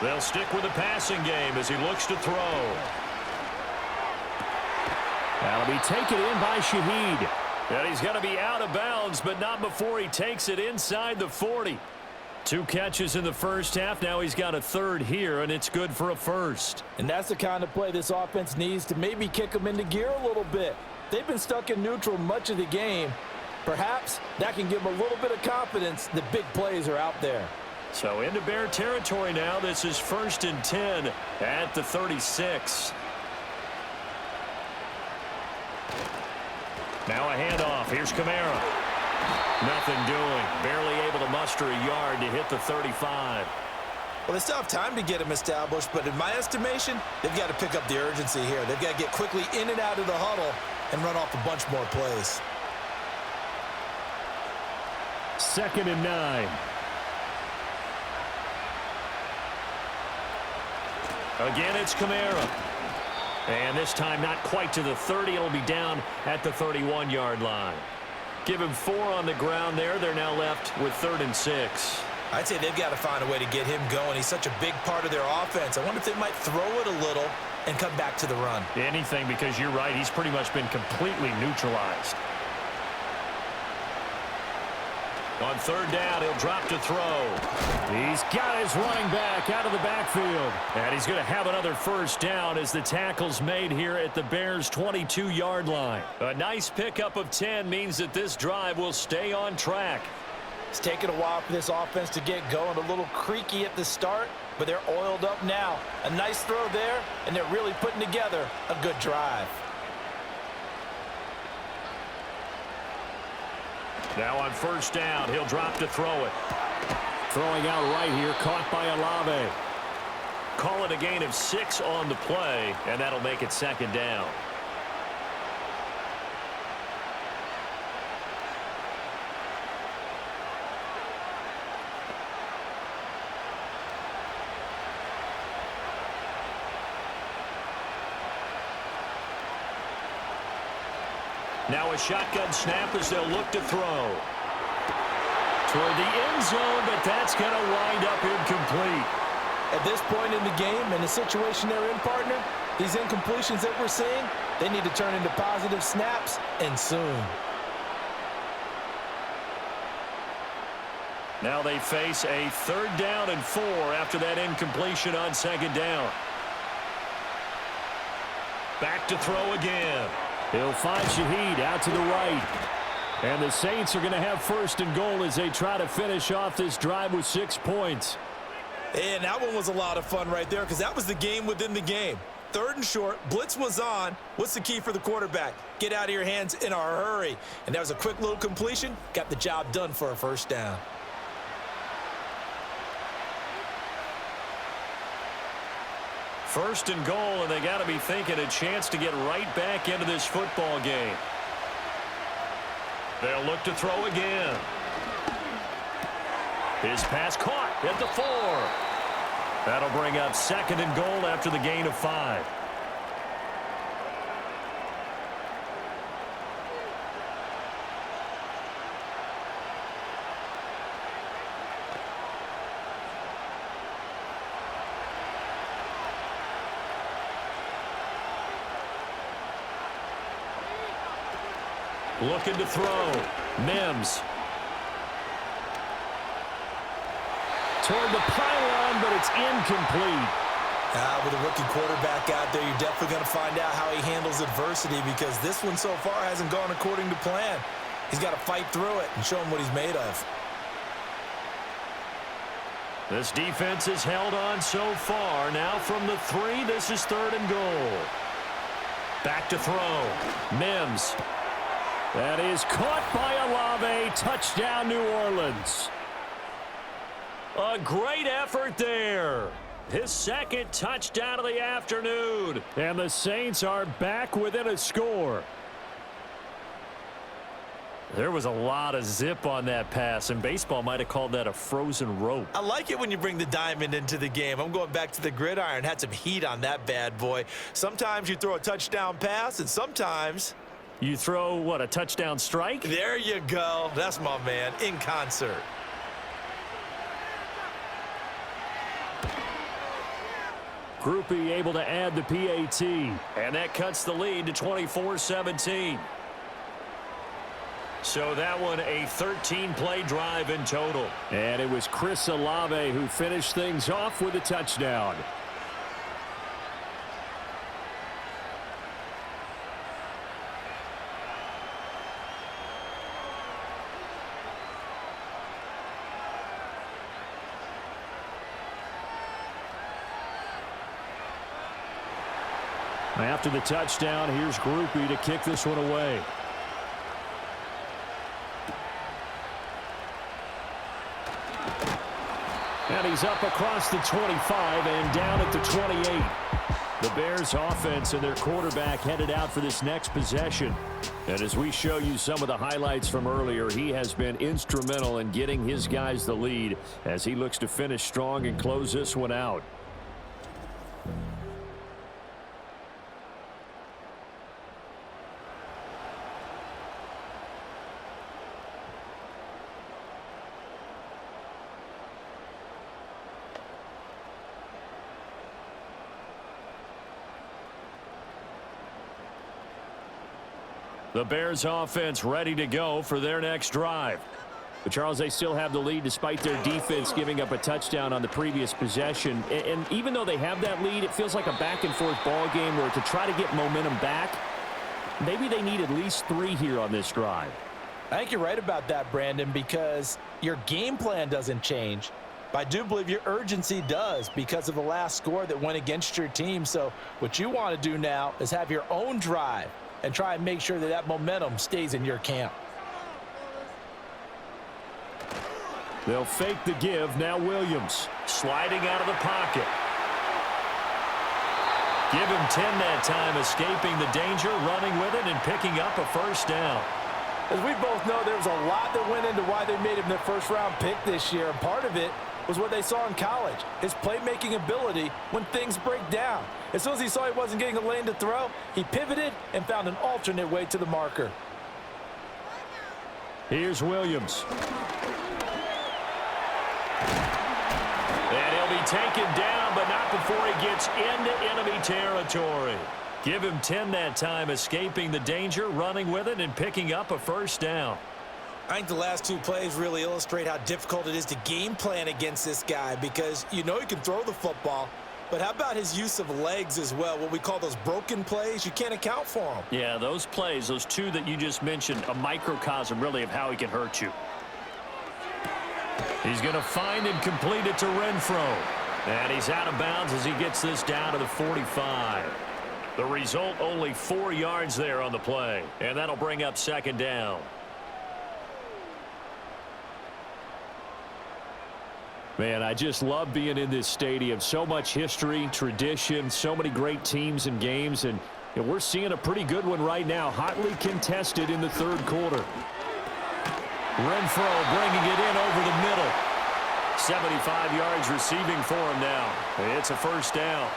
B: They'll stick with the passing game as he looks to throw.
D: That'll be taken in by Shaheed.
B: And he's going to be out of bounds, but not before he takes it inside the 40. 2 catches in the first half. Now he's got a third here, and it's good for a first.
C: And that's the kind of play this offense needs to maybe kick them into gear a little bit. They've been stuck in neutral much of the game. Perhaps that can give them a little bit of confidence that big plays are out there.
B: So into Bear territory now. This is 1st and 10 at the 36. Now a handoff. Here's Kamara. Nothing doing. Barely able to muster a yard to hit the 35.
C: Well, they still have time to get him established, but in my estimation, they've got to pick up the urgency here. They've got to get quickly in and out of the huddle and run off a bunch more plays.
D: 2nd and 9.
B: Again, it's Kamara. And this time not quite to the 30. It'll be down at the 31-yard line. Give him 4 on the ground there. They're now left with 3rd and 6.
C: I'd say they've got to find a way to get him going. He's such a big part of their offense. I wonder if they might throw it a little and come back to the run.
B: Anything, because you're right. He's pretty much been completely neutralized. On 3rd down, he'll drop to throw.
D: He's got his running back out of the backfield.
B: And he's going to have another first down as the tackle's made here at the Bears' 22-yard line. A nice pickup of 10 means that this drive will stay on track.
C: It's taken a while for this offense to get going. A little creaky at the start, but they're oiled up now. A nice throw there, and they're really putting together a good drive.
B: Now on 1st down, he'll drop to throw it.
D: Throwing out right here, caught by Olave.
B: Call it a gain of 6 on the play, and that'll make it 2nd down. Now a shotgun snap as they'll look to throw. Toward the end zone, but that's going to wind up incomplete.
C: At this point in the game and the situation they're in, partner, these incompletions that we're seeing, they need to turn into positive snaps, and soon.
B: Now they face a 3rd down and 4 after that incompletion on 2nd down. Back to throw again.
D: He'll find Shaheed out to the right. And the Saints are going to have 1st and goal as they try to finish off this drive with 6 points.
C: And that one was a lot of fun right there because that was the game within the game. 3rd and short, blitz was on. What's the key for the quarterback? Get out of your hands in a hurry. And that was a quick little completion. Got the job done for a 1st down.
B: First and goal, and they got to be thinking a chance to get right back into this football game. They'll look to throw again. His pass caught at the 4. That'll bring up 2nd and goal after the gain of 5. Looking to throw. Mims.
D: Toward the pylon, but it's incomplete.
C: With a rookie quarterback out there, you're definitely going to find out how he handles adversity because this one so far hasn't gone according to plan. He's got to fight through it and show him what he's made of.
B: This defense has held on so far. Now from the 3, this is 3rd and goal. Back to throw. Mims.
D: That is caught by Olave. Touchdown, New Orleans.
B: A great effort there. His 2nd touchdown of the afternoon.
D: And the Saints are back within a score.
B: There was a lot of zip on that pass, and baseball might have called that a frozen rope.
C: I like it when you bring the diamond into the game. I'm going back to the gridiron. Had some heat on that bad boy. Sometimes you throw a touchdown pass, and sometimes
B: you throw, what, a touchdown strike?
C: There you go. That's my man, in concert.
D: Groupie able to add the PAT.
B: And that cuts the lead to 24-17. So that one a 13-play drive in total.
D: And it was Chris Olave who finished things off with a touchdown. After the touchdown, here's Groupie to kick this one away. And he's up across the 25 and down at the 28. The Bears offense and their quarterback headed out for this next possession. And as we show you some of the highlights from earlier, he has been instrumental in getting his guys the lead as he looks to finish strong and close this one out. The Bears offense ready to go for their next drive. But Charles, they still have the lead despite their defense giving up a touchdown on the previous possession. And even though they have that lead, it feels like a back-and-forth ball game where to try to get momentum back, maybe they need at least 3 here on this drive.
C: I think you're right about that, Brandon, because your game plan doesn't change. But I do believe your urgency does because of the last score that went against your team. So what you want to do now is have your own drive and try and make sure that that momentum stays in your camp.
D: They'll fake the give. Now Williams.
B: Sliding out of the pocket. Give him 10 that time, escaping the danger, running with it, and picking up a first down.
C: As we both know, there was a lot that went into why they made him their first-round pick this year. And part of it was what they saw in college, his playmaking ability when things break down. As soon as he saw he wasn't getting a lane to throw, he pivoted and found an alternate way to the marker.
D: Here's Williams.
B: And he'll be taken down, but not before he gets into enemy territory. Give him 10 that time, escaping the danger, running with it, and picking up a first down.
C: I think the last 2 plays really illustrate how difficult it is to game plan against this guy because you know he can throw the football, but how about his use of legs as well? What we call those broken plays, you can't account for them.
B: Yeah, those plays, those 2 that you just mentioned, a microcosm really of how he can hurt you. He's going to find and complete it to Renfro. And he's out of bounds as he gets this down to the 45. The result, only 4 yards there on the play. And that'll bring up second down.
D: Man, I just love being in this stadium. So much history, tradition, so many great teams and games. And we're seeing a pretty good one right now. Hotly contested in the 3rd quarter.
B: Renfro bringing it in over the middle. 75 yards receiving for him now. It's a first down.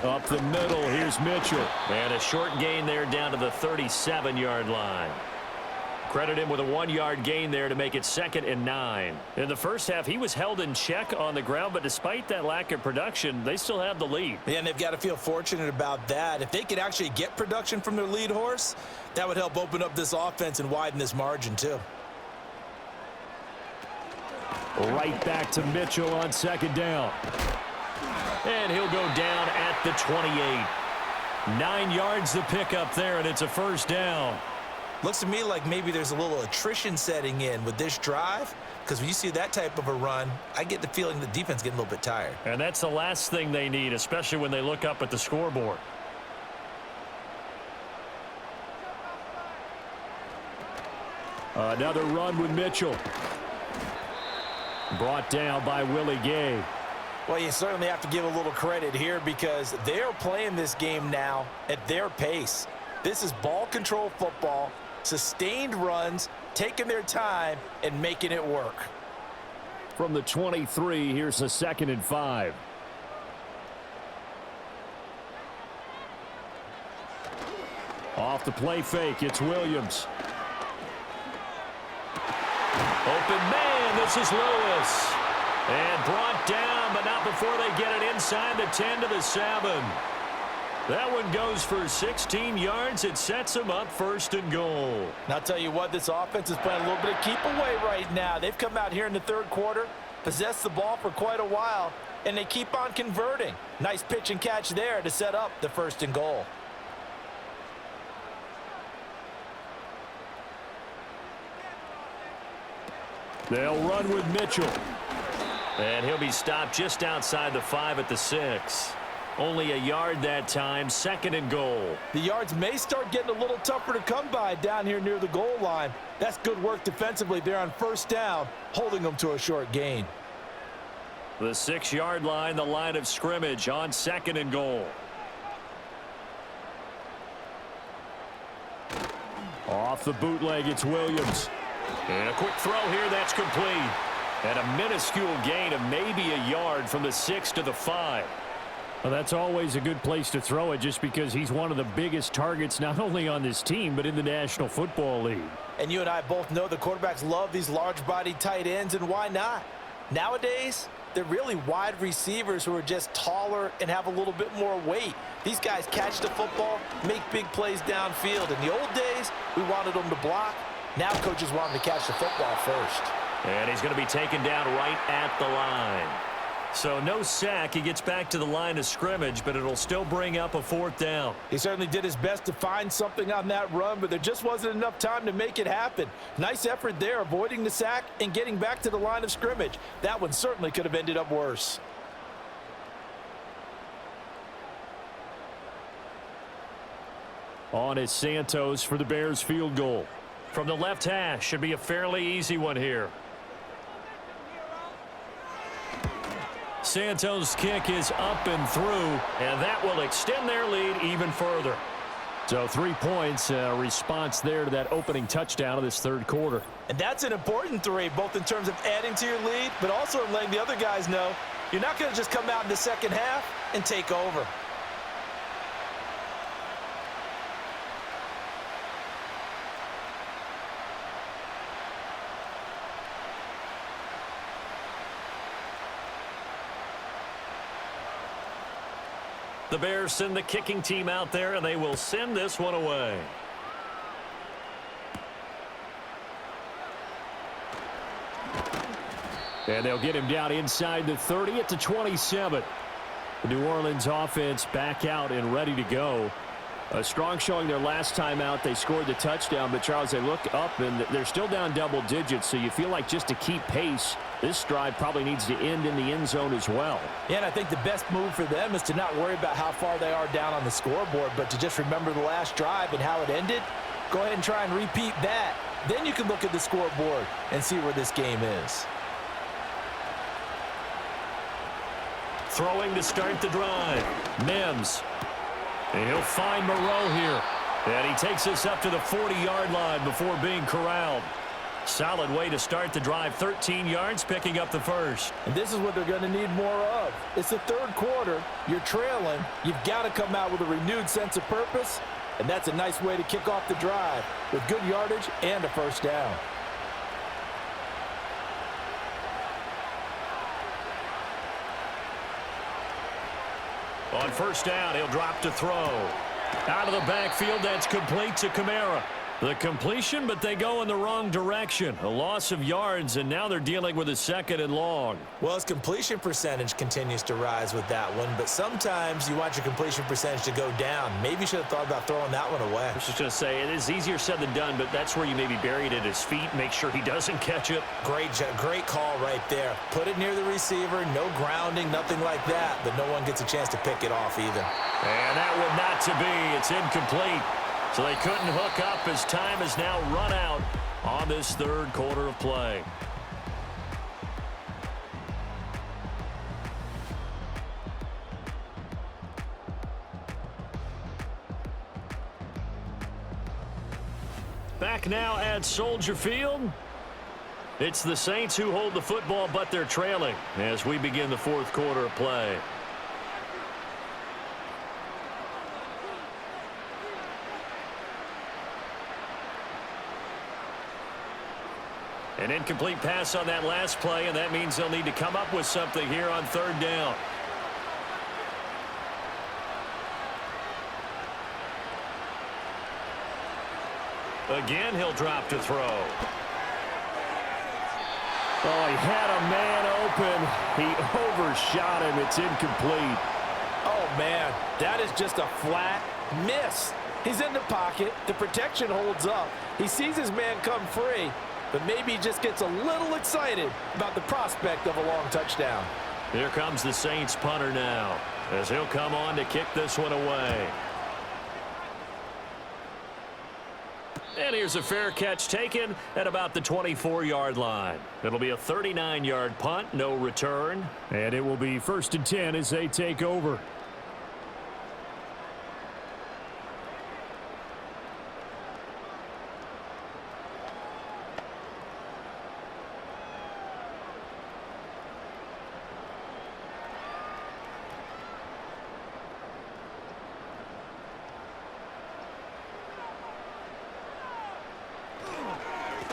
D: Up the middle, here's Mitchell.
B: And a short gain there down to the 37-yard line. Credit him with a 1-yard gain there to make it 2nd and 9. In the first half, he was held in check on the ground, but despite that lack of production, they still have the lead.
C: Yeah, and they've got to feel fortunate about that. If they could actually get production from their lead horse, that would help open up this offense and widen this margin too.
D: Right back to Mitchell on 2nd down.
B: And he'll go down at the 28. 9 yards the pickup there, and it's a first down.
C: Looks to me like maybe there's a little attrition setting in with this drive, because when you see that type of a run, I get the feeling the defense getting a little bit tired.
B: And that's the last thing they need, especially when they look up at the scoreboard. Another run with Mitchell. Brought down by Willie Gay.
C: Well, you certainly have to give a little credit here because they're playing this game now at their pace. This is ball control football, sustained runs, taking their time, and making it work.
B: From the 23, here's a 2nd and 5. Off the play fake, it's Williams. Open man, this is Lewis. And brought down, but not before they get it inside the 10 to the 7. That one goes for 16 yards. It sets them up 1st and goal.
C: And I'll tell you what, this offense is playing a little bit of keep away right now. They've come out here in the 3rd quarter, possessed the ball for quite a while, and they keep on converting. Nice pitch and catch there to set up the 1st and goal.
B: They'll run with Mitchell. And he'll be stopped just outside the 5 at the 6. Only a yard that time, 2nd and goal.
C: The yards may start getting a little tougher to come by down here near the goal line. That's good work defensively there on 1st down, holding them to a short gain.
B: The 6-yard line, the line of scrimmage on 2nd and goal. Off the bootleg, it's Williams. And a quick throw here, that's complete. And a minuscule gain of maybe a yard from the 6 to the 5. Well, that's always a good place to throw it just because he's one of the biggest targets not only on this team but in the National Football League.
C: And you and I both know the quarterbacks love these large-bodied tight ends, and why not? Nowadays, they're really wide receivers who are just taller and have a little bit more weight. These guys catch the football, make big plays downfield. In the old days, we wanted them to block. Now coaches want them to catch the football first.
B: And he's going to be taken down right at the line. So no sack. He gets back to the line of scrimmage, but it'll still bring up a 4th down.
C: He certainly did his best to find something on that run, but there just wasn't enough time to make it happen. Nice effort there, avoiding the sack and getting back to the line of scrimmage. That one certainly could have ended up worse.
B: On is Santos for the Bears field goal. From the left hash, should be a fairly easy one here. Santos' kick is up and through, and that will extend their lead even further. So 3 points, response there to that opening touchdown of this 3rd quarter.
C: And that's an important 3, both in terms of adding to your lead, but also in letting the other guys know you're not going to just come out in the 2nd half and take over.
B: The Bears send the kicking team out there, and they will send this one away. And they'll get him down inside the 30 at the 27. The New Orleans offense back out and ready to go. A strong showing their last time out. They scored the touchdown, but Charles, they look up and they're still down double digits, so you feel like just to keep pace, this drive probably needs to end in the end zone as well.
C: Yeah, and I think the best move for them is to not worry about how far they are down on the scoreboard, but to just remember the last drive and how it ended. Go ahead and try and repeat that. Then you can look at the scoreboard and see where this game is.
B: Throwing to start the drive. Mims. And he'll find Moreau here. And he takes us up to the 40-yard line before being corralled. Solid way to start the drive. 13 yards, picking up the 1st.
C: And this is what they're going to need more of. It's the 3rd quarter. You're trailing. You've got to come out with a renewed sense of purpose. And that's a nice way to kick off the drive with good yardage and a 1st down.
B: On 1st down, he'll drop to throw. Out of the backfield, that's complete to Kamara. The completion, but they go in the wrong direction. A loss of yards, and now they're dealing with a 2nd and long.
C: Well, his completion percentage continues to rise with that one, but sometimes you want your completion percentage to go down. Maybe you should have thought about throwing that one away.
B: I was just going to say, it is easier said than done, but that's where you maybe bury it at his feet, make sure he doesn't catch it.
C: Great call right there. Put it near the receiver, no grounding, nothing like that, but no one gets a chance to pick it off either.
B: And that one not to be. It's incomplete. So they couldn't hook up as time has now run out. on this third quarter of play. Back now at Soldier Field. It's the Saints who hold the football, but they're trailing as we begin the fourth quarter of play. An incomplete pass on that last play, and that means they'll need to come up with something here on third down. Again, he'll drop to throw.
D: Oh, he had a man open. He overshot him. It's incomplete.
E: Oh, man, that is just a flat miss. He's in the pocket. The protection holds up. He sees his man come free, but maybe he just gets a little excited about the prospect of a long touchdown.
B: Here comes the Saints punter now, as he'll come on to kick this one away. And here's a fair catch taken at about the 24-yard line. It'll be a 39-yard punt, no return.
D: And it will be 1st and 10 as they take over.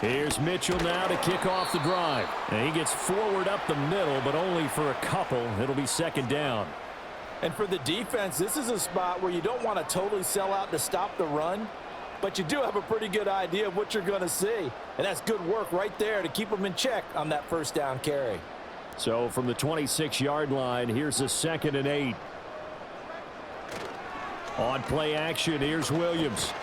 D: Here's Mitchell now to kick off the drive. And he gets forward up the middle, but only for a couple. It'll be 2nd down.
E: And for the defense, this is a spot where you don't want to totally sell out to stop the run, but you do have a pretty good idea of what you're going to see. And that's good work right there to keep them in check on that 1st down carry.
D: So from the 26-yard line, here's a 2nd and 8. On play action, here's Williams.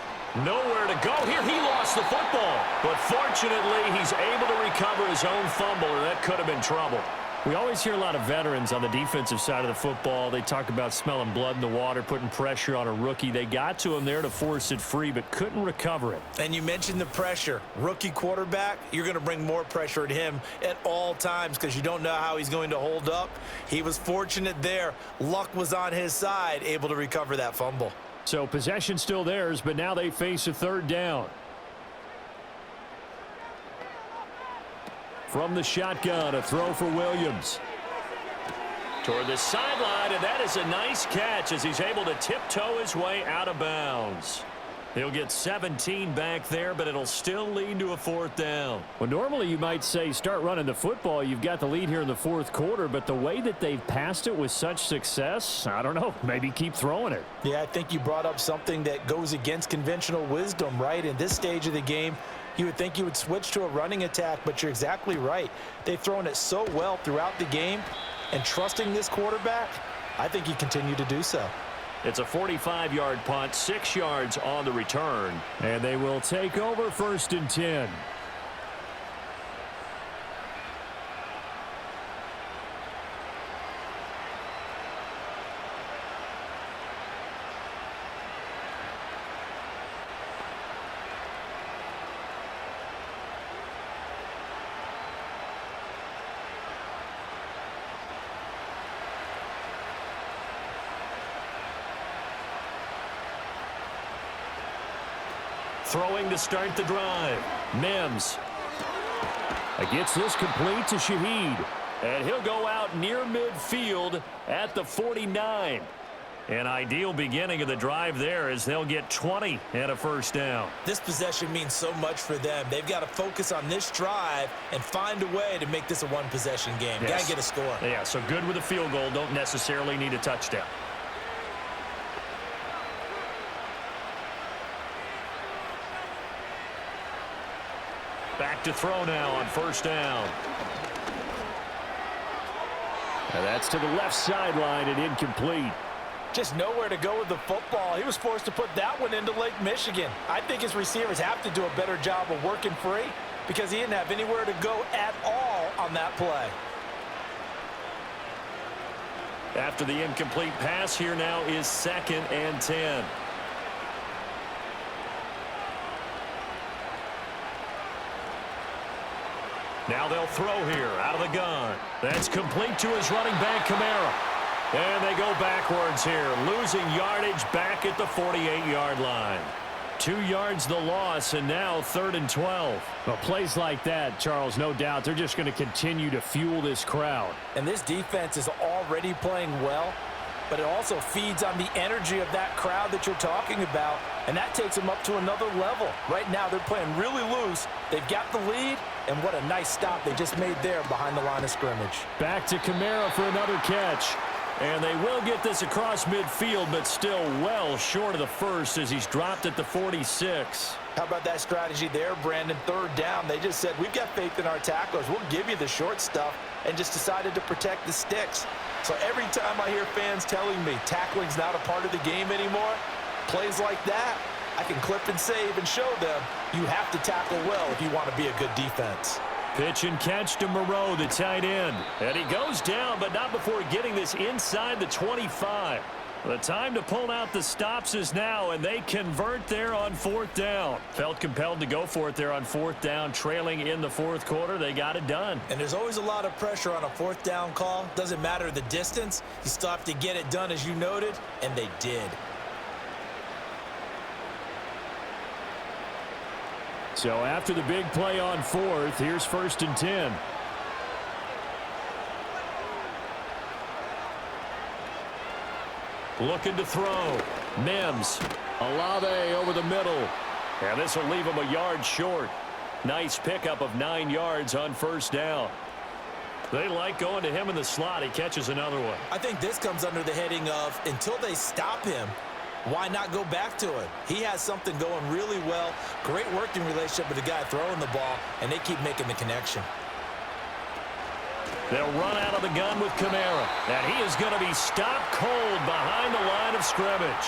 B: Nowhere to go here. He lost the football. But fortunately, he's able to recover his own fumble, or that could have been trouble.
D: We always hear a lot of veterans on the defensive side of the football. They talk about smelling blood in the water, putting pressure on a rookie. They got to him there to force it free, but couldn't recover it.
C: And you mentioned the pressure. Rookie quarterback, you're going to bring more pressure at him at all times because you don't know how he's going to hold up. He was fortunate there. Luck was on his side, able to recover that fumble.
D: So possession still theirs, but now they face a 3rd down. From the shotgun, a throw for Williams.
B: Toward the sideline, and that is a nice catch as he's able to tiptoe his way out of bounds. He'll get 17 back there, but it'll still lead to a 4th down.
D: Well, normally you might say start running the football. You've got the lead here in the 4th quarter, but the way that they've passed it with such success, I don't know, maybe keep throwing it.
E: Yeah, I think you brought up something that goes against conventional wisdom, right? In this stage of the game, you would think you would switch to a running attack, but you're exactly right. They've thrown it so well throughout the game, and trusting this quarterback, I think you continue to do so.
B: It's a 45-yard punt, 6 yards on the return.
D: And they will take over 1st and 10.
B: Throwing to start the drive. Mims.
D: Gets this complete to Shaheed.
B: And he'll go out near midfield at the 49. An ideal beginning of the drive there as they'll get 20 and a 1st down.
C: This possession means so much for them. They've got to focus on this drive and find a way to make this a one-possession game.
B: Yes.
C: Got to get a score.
B: Yeah, so good with a field goal. Don't necessarily need a touchdown. Back to throw now on 1st down.
D: And that's to the left sideline and incomplete.
E: Just nowhere to go with the football. He was forced to put that one into Lake Michigan. I think his receivers have to do a better job of working free because he didn't have anywhere to go at all on that play.
B: After the incomplete pass, here now is 2nd and 10. Now they'll throw here out of the gun. That's complete to his running back, Kamara. And they go backwards here, losing yardage back at the 48-yard line. 2 yards the loss, and now 3rd and 12.
D: Well, plays like that, Charles, no doubt, they're just going to continue to fuel this crowd.
E: And this defense is already playing well, but it also feeds on the energy of that crowd that you're talking about, and that takes them up to another level. Right now, they're playing really loose. They've got the lead, and what a nice stop they just made there behind the line of scrimmage.
B: Back to Kamara for another catch. And they will get this across midfield, but still well short of the first as he's dropped at the 46.
E: How about that strategy there, Brandon? 3rd down. They just said, we've got faith in our tacklers. We'll give you the short stuff, and just decided to protect the sticks. So every time I hear fans telling me tackling's not a part of the game anymore, plays like that, I can clip and save and show them you have to tackle well if you want to be a good defense.
B: Pitch and catch to Moreau, the tight end. And he goes down, but not before getting this inside the 25. The time to pull out the stops is now, and they convert there on 4th down. Felt compelled to go for it there on 4th down, trailing in the 4th quarter. They got it done.
C: And there's always a lot of pressure on a 4th down call. Doesn't matter the distance. You still have to get it done, as you noted, and they did.
B: So after the big play on 4th, here's 1st and 10. Looking to throw. Mims. Olave over the middle. And this will leave him a yard short. Nice pickup of 9 yards on 1st down. They like going to him in the slot. He catches another one.
C: I think this comes under the heading of, until they stop him, why not go back to it? He has something going really well. Great working relationship with the guy throwing the ball, and they keep making the connection.
B: They'll run out of the gun with Kamara. And he is going to be stopped cold behind the line of scrimmage.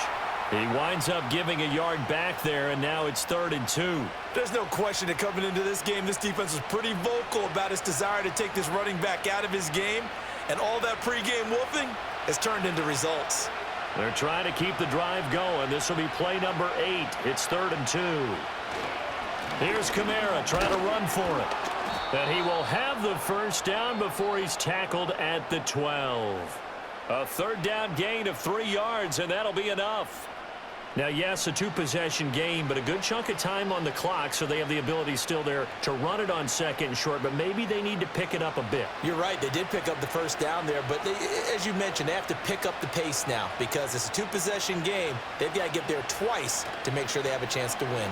B: He winds up giving a yard back there, and now it's 3rd and 2.
C: There's no question that coming into this game, this defense was pretty vocal about its desire to take this running back out of his game. And all that pregame whooping has turned into results.
B: They're trying to keep the drive going. This will be play number 8. It's 3rd and 2. Here's Kamara trying to run for it. And he will have the 1st down before he's tackled at the 12. A 3rd down gain of 3 yards, and that'll be enough. Now, yes, a 2-possession game, but a good chunk of time on the clock, so they have the ability still there to run it on 2nd and short, but maybe they need to pick it up a bit.
C: You're right. They did pick up the 1st down there, but as you mentioned, they have to pick up the pace now because it's a 2-possession game. They've got to get there twice to make sure they have a chance to win.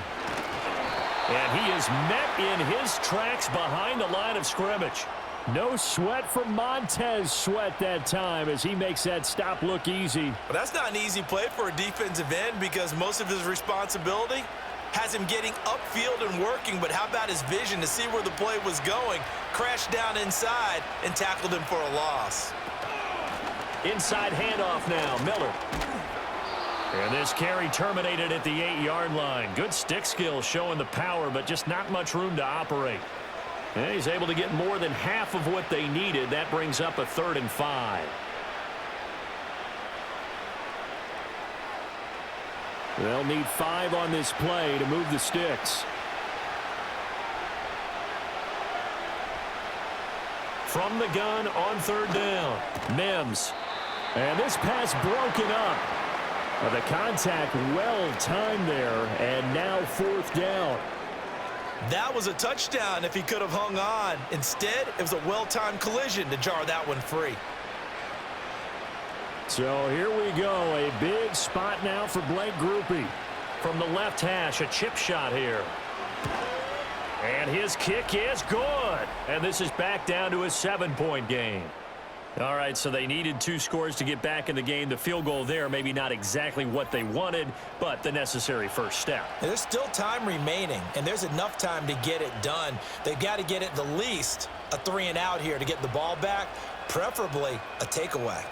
B: And he is met in his tracks behind the line of scrimmage. No sweat from Montez Sweat that time as he makes that stop look easy.
C: But that's not an easy play for a defensive end because most of his responsibility has him getting upfield and working, but how about his vision to see where the play was going, crashed down inside, and tackled him for a loss.
B: Inside handoff now, Miller. And this carry terminated at the 8-yard line. Good stick skill showing the power, but just not much room to operate. And he's able to get more than half of what they needed. That brings up a 3rd and 5. They'll need 5 on this play to move the sticks. From the gun on 3rd down, Mims. And this pass broken up. The contact well timed there, and now 4th down.
C: That was a touchdown if he could have hung on. Instead, it was a well-timed collision to jar that one free.
B: So here we go. A big spot now for Blake Grupe. From the left hash, a chip shot here. And his kick is good. And this is back down to a 7-point game. All right, so they needed 2 scores to get back in the game. The field goal there, maybe not exactly what they wanted, but the necessary first step.
C: There's still time remaining, and there's enough time to get it done. They've got to get at the least a 3-and-out here to get the ball back, preferably a takeaway.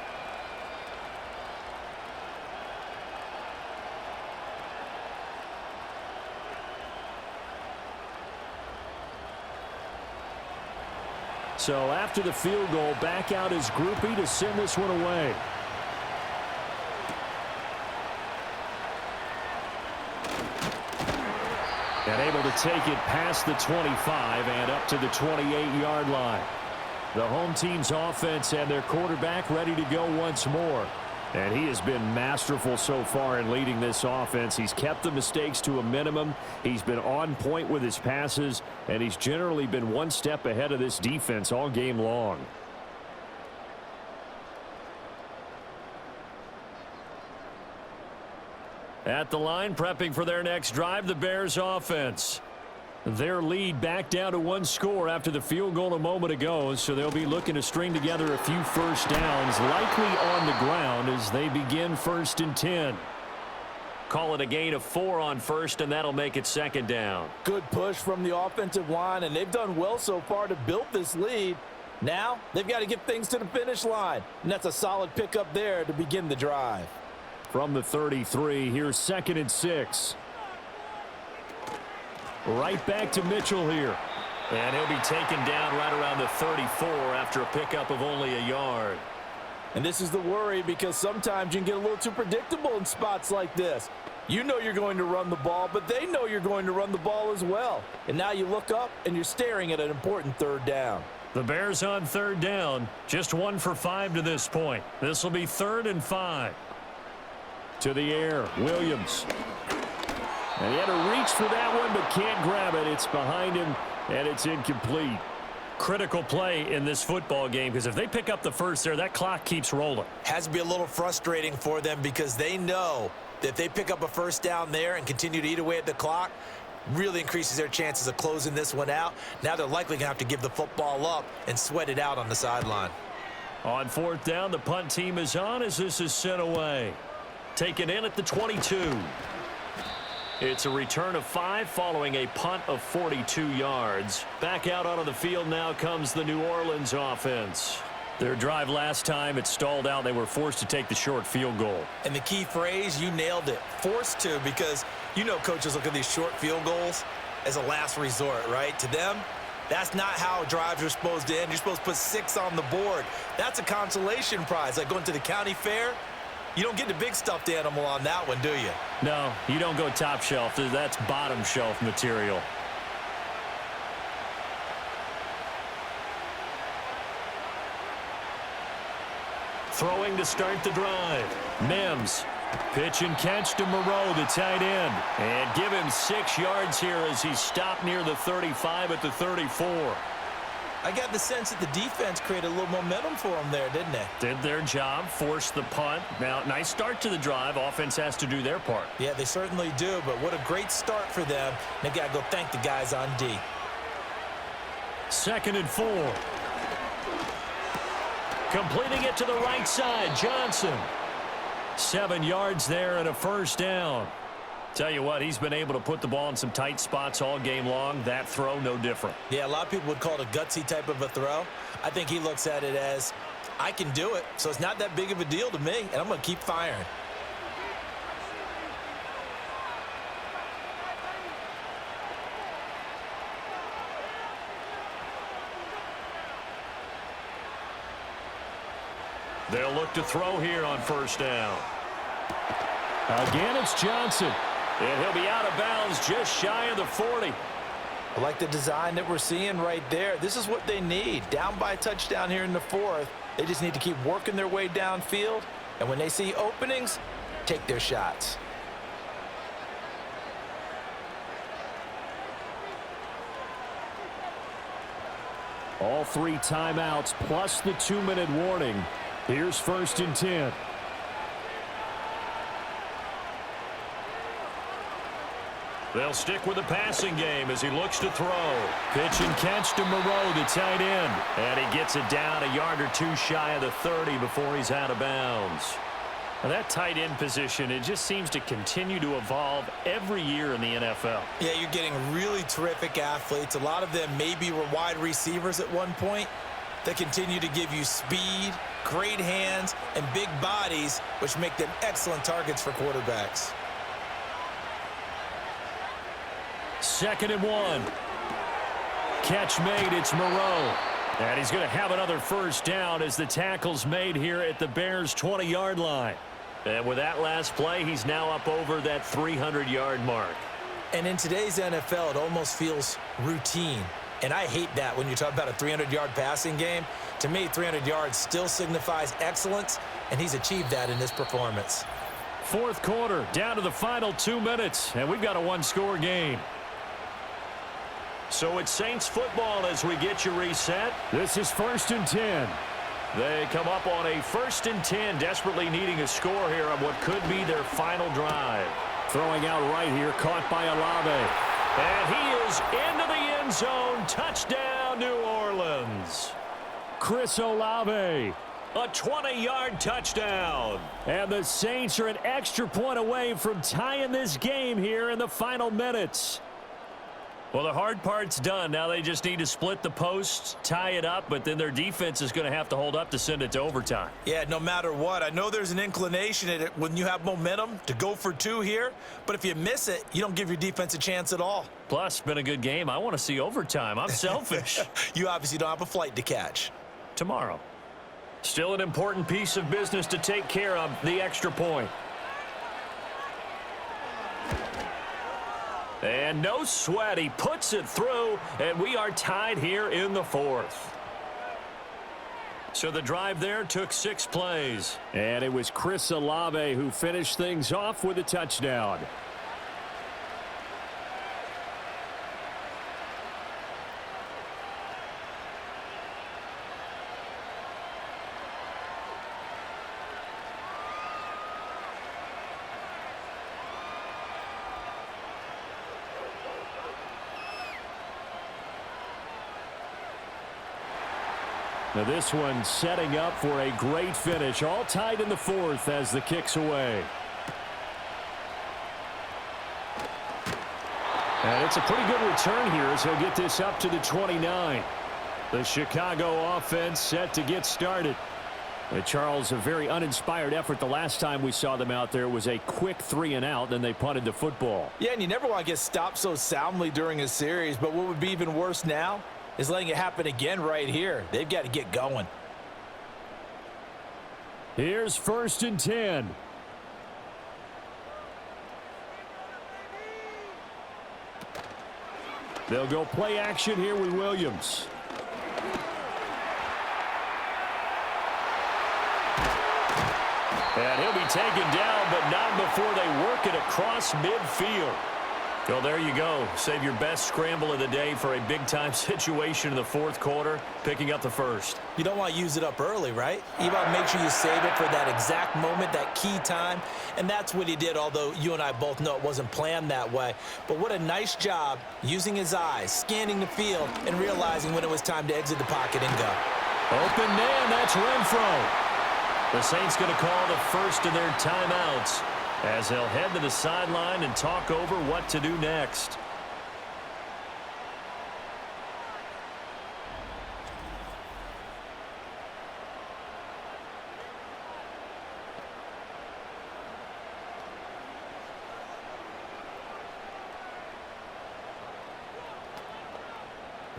B: So after the field goal, back out is Grupe to send this one away. And able to take it past the 25 and up to the 28-yard line. The home team's offense and their quarterback ready to go once more. And he has been masterful so far in leading this offense. He's kept the mistakes to a minimum. He's been on point with his passes, and he's generally been one step ahead of this defense all game long. At the line, prepping for their next drive, the Bears offense. Their lead back down to one score after the field goal a moment ago, so they'll be looking to string together a few first downs, likely on the ground as they begin 1st and 10. Call it a gain of 4 on first, and that'll make it 2nd down.
E: Good push from the offensive line, and they've done well so far to build this lead. Now they've got to get things to the finish line, and that's a solid pickup there to begin the drive.
B: From the 33, here's 2nd and 6. Right back to Mitchell here. And he'll be taken down right around the 34 after a pickup of only a yard.
E: And this is the worry, because sometimes you can get a little too predictable in spots like this. You know you're going to run the ball, but they know you're going to run the ball as well. And now you look up and you're staring at an important 3rd down.
B: The Bears on 3rd down, just 1 for 5 to this point. This will be 3rd and 5. To the air, Williams. And he had to reach for that one, but can't grab it. It's behind him, and it's incomplete. Critical play in this football game, because if they pick up the first there, that clock keeps rolling.
C: Has to be a little frustrating for them, because they know that if they pick up a first down there and continue to eat away at the clock, really increases their chances of closing this one out. Now they're likely going to have to give the football up and sweat it out on the sideline.
B: On 4th down, the punt team is on as this is sent away. Taken in at the 22. It's a return of 5 following a punt of 42 yards. Back out onto the field now comes the New Orleans offense. Their drive last time, it stalled out. They were forced to take the short field goal.
C: And the key phrase, you nailed it. Forced to, because you know coaches look at these short field goals as a last resort, right? To them, that's not how drives are supposed to end. You're supposed to put 6 on the board. That's a consolation prize, like going to the county fair. You don't get the big stuffed animal on that one, do you?
B: No, you don't go top shelf. That's bottom shelf material. Throwing to start the drive. Mims. Pitch and catch to Moreau, the tight end. And give him 6 yards here as he's stopped near the 35 at the 34.
C: I got the sense that the defense created a little momentum for them there, didn't they?
B: Did their job, forced the punt. Now, nice start to the drive. Offense has to do their part.
C: Yeah, they certainly do, but what a great start for them. They got to go thank the guys on D.
B: 2nd and 4. Completing it to the right side, Johnson. 7 yards there and a first down. Tell you what, he's been able to put the ball in some tight spots all game long. That throw, no different.
C: Yeah, a lot of people would call it a gutsy type of a throw. I think he looks at it as, I can do it, so it's not that big of a deal to me, and I'm going to keep firing.
B: They'll look to throw here on first down. Again, it's Johnson. And he'll be out of bounds just shy of the 40.
E: I like the design that we're seeing right there. This is what they need. Down by a touchdown here in the 4th. They just need to keep working their way downfield. And when they see openings, take their shots.
B: All 3 timeouts plus the 2-minute warning. Here's 1st and 10. They'll stick with the passing game as he looks to throw. Pitch and catch to Moreau, the tight end. And he gets it down a yard or 2 shy of the 30 before he's out of bounds. Now that tight end position, it just seems to continue to evolve every year in the NFL.
C: Yeah, you're getting really terrific athletes. A lot of them maybe were wide receivers at one point. They continue to give you speed, great hands, and big bodies, which make them excellent targets for quarterbacks.
B: 2nd and 1. Catch made, it's Moreau. And he's going to have another first down as the tackle's made here at the Bears' 20-yard line. And with that last play, he's now up over that 300-yard mark.
C: And in today's NFL, it almost feels routine. And I hate that when you talk about a 300-yard passing game. To me, 300 yards still signifies excellence, and he's achieved that in this performance.
B: Fourth quarter, down to the final 2 minutes, and we've got a one-score game. So it's Saints football as we get you reset. This is 1st and 10. They come up on a 1st and 10, desperately needing a score here on what could be their final drive. Throwing out right here, caught by Olave. And he is into the end zone. Touchdown, New Orleans. Chris Olave, a 20-yard touchdown. And the Saints are an extra point away from tying this game here in the final minutes. Well, the hard part's done. Now they just need to split the posts, tie it up, but then their defense is going to have to hold up to send it to overtime.
C: Yeah, no matter what. I know there's an inclination in it when you have momentum to go for two here, but if you miss it, you don't give your defense a chance at all.
B: Plus, been a good game. I want to see overtime. I'm selfish.
C: You obviously don't have a flight to catch.
B: Tomorrow. Still an important piece of business to take care of, the extra point. And no sweat, he puts it through, and we are tied here in the fourth. So the drive there took 6 plays. And it was Chris Olave who finished things off with a touchdown. Now this one setting up for a great finish. All tied in the fourth as the kick's away. And it's a pretty good return here as he'll get this up to the 29. The Chicago offense set to get started. Charles, a very uninspired effort the last time we saw them out there. It was a quick 3-and-out, then they punted the football.
E: Yeah, and you never want to get stopped so soundly during a series, but what would be even worse now is letting it happen again right here. They've got to get going.
B: Here's 1st and 10. They'll go play action here with Williams. And he'll be taken down, but not before they work it across midfield. Well, there you go. Save your best scramble of the day for a big-time situation in the fourth quarter, picking up the first.
C: You don't want to use it up early, right? You want to make sure you save it for that exact moment, that key time, and that's what he did, although you and I both know it wasn't planned that way. But what a nice job using his eyes, scanning the field, and realizing when it was time to exit the pocket and go.
B: Open man, that's Renfro. The Saints going to call the first of their timeouts as they'll head to the sideline and talk over what to do next.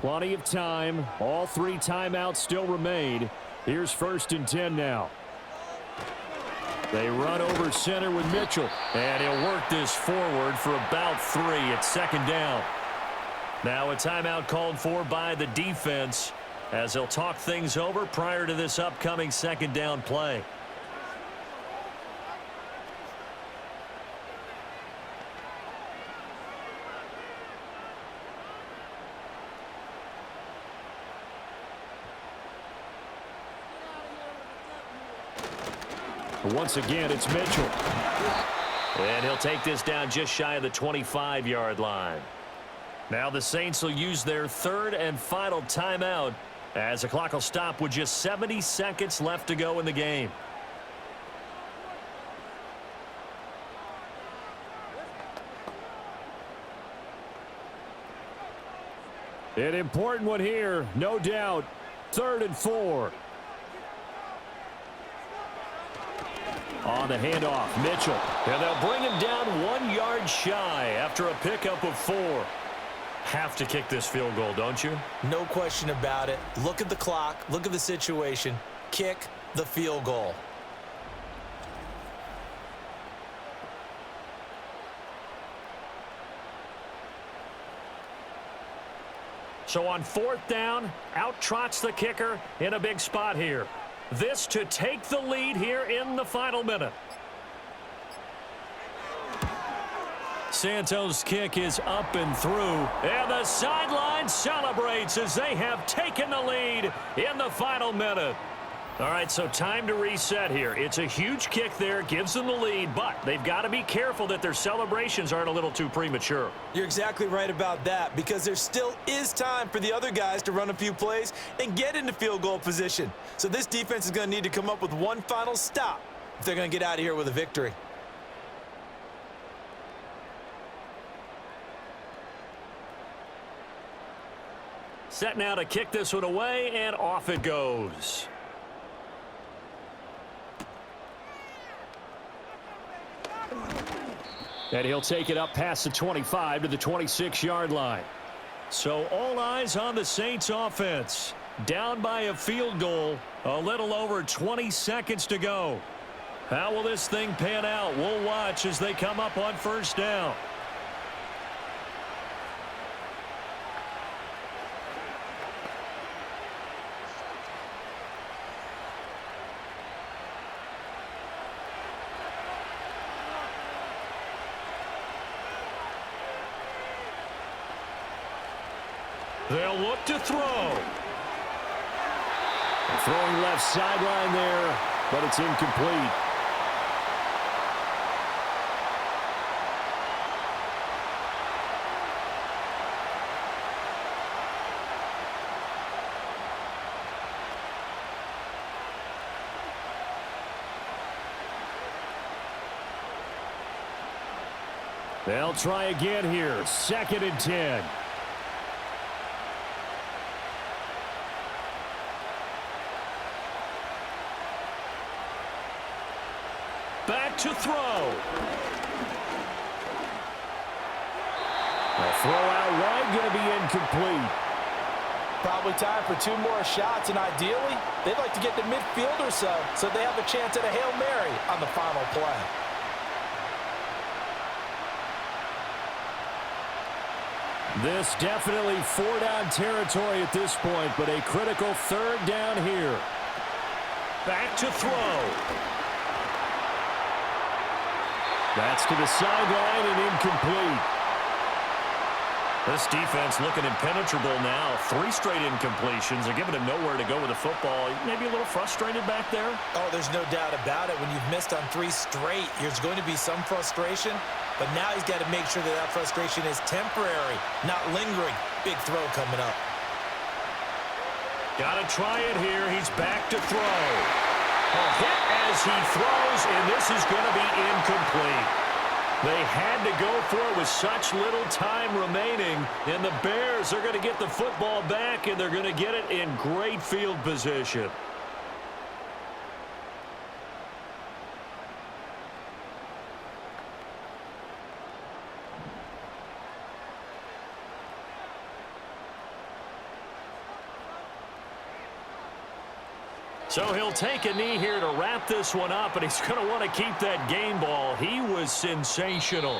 B: Plenty of time. All 3 timeouts still remain. Here's 1st and 10 now. They run over center with Mitchell. And he'll work this forward for about 3 at 2nd down. Now a timeout called for by the defense as they'll talk things over prior to this upcoming 2nd down play. Once again, it's Mitchell. And he'll take this down just shy of the 25-yard line. Now the Saints will use their 3rd and final timeout as the clock will stop with just 70 seconds left to go in the game. An important one here, no doubt. 3rd and 4. On the handoff, Mitchell. And they'll bring him down 1 yard shy after a pickup of 4. Have to kick this field goal, don't you?
C: No question about it. Look at the clock. Look at the situation. Kick the field goal.
B: So on 4th down, out trots the kicker in a big spot here. This to take the lead here in the final minute. Santos' kick is up and through, and the sideline celebrates as they have taken the lead in the final minute. All right, so time to reset here. It's a huge kick there, gives them the lead, but they've got to be careful that their celebrations aren't a little too premature.
C: You're exactly right about that, because there still is time for the other guys to run a few plays and get into field goal position. So this defense is going to need to come up with one final stop if they're going to get out of here with a victory.
B: Set now to kick this one away, and off it goes. And he'll take it up past the 25 to the 26-yard line. So all eyes on the Saints offense. Down by a field goal, a little over 20 seconds to go. How will this thing pan out? We'll watch as they come up on 1st down. They'll look to throw.
D: Throwing left sideline there, but it's incomplete. They'll try again here. 2nd and 10.
B: Back to throw.
D: A throw out wide, going to be incomplete.
E: Probably time for 2 more shots, and ideally, they'd like to get to midfield or so they have a chance at a Hail Mary on the final play.
D: This definitely 4-down territory at this point, but a critical 3rd down here.
B: Back to throw.
D: That's to the sideline and incomplete.
B: This defense looking impenetrable now. 3 straight incompletions. They're giving him nowhere to go with the football. Maybe a little frustrated back there.
C: Oh, there's no doubt about it. When you've missed on 3 straight, there's going to be some frustration. But now he's got to make sure that frustration is temporary, not lingering. Big throw coming up.
B: Got to try it here. He's back to throw. A hit as he throws, and this is going to be incomplete. They had to go for it with such little time remaining, and the Bears are going to get the football back, and they're going to get it in great field position. So he'll take a knee here to wrap this one up, and he's going to want to keep that game ball. He was sensational.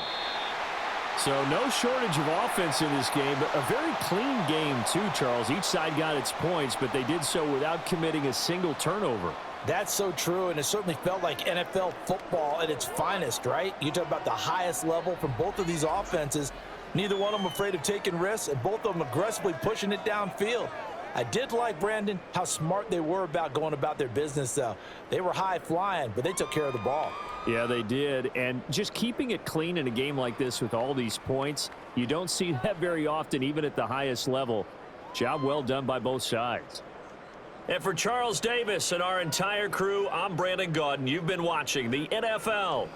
D: So no shortage of offense in this game, but a very clean game too, Charles. Each side got its points, but they did so without committing a single turnover.
E: That's so true, and it certainly felt like NFL football at its finest, right? You talk about the highest level from both of these offenses. Neither one of them afraid of taking risks, and both of them aggressively pushing it downfield. I did like, Brandon, how smart they were about going about their business, though. They were high-flying, but they took care of the ball.
D: Yeah, they did. And just keeping it clean in a game like this with all these points, you don't see that very often, even at the highest level. Job well done by both sides.
B: And for Charles Davis and our entire crew, I'm Brandon Gaudin. You've been watching the NFL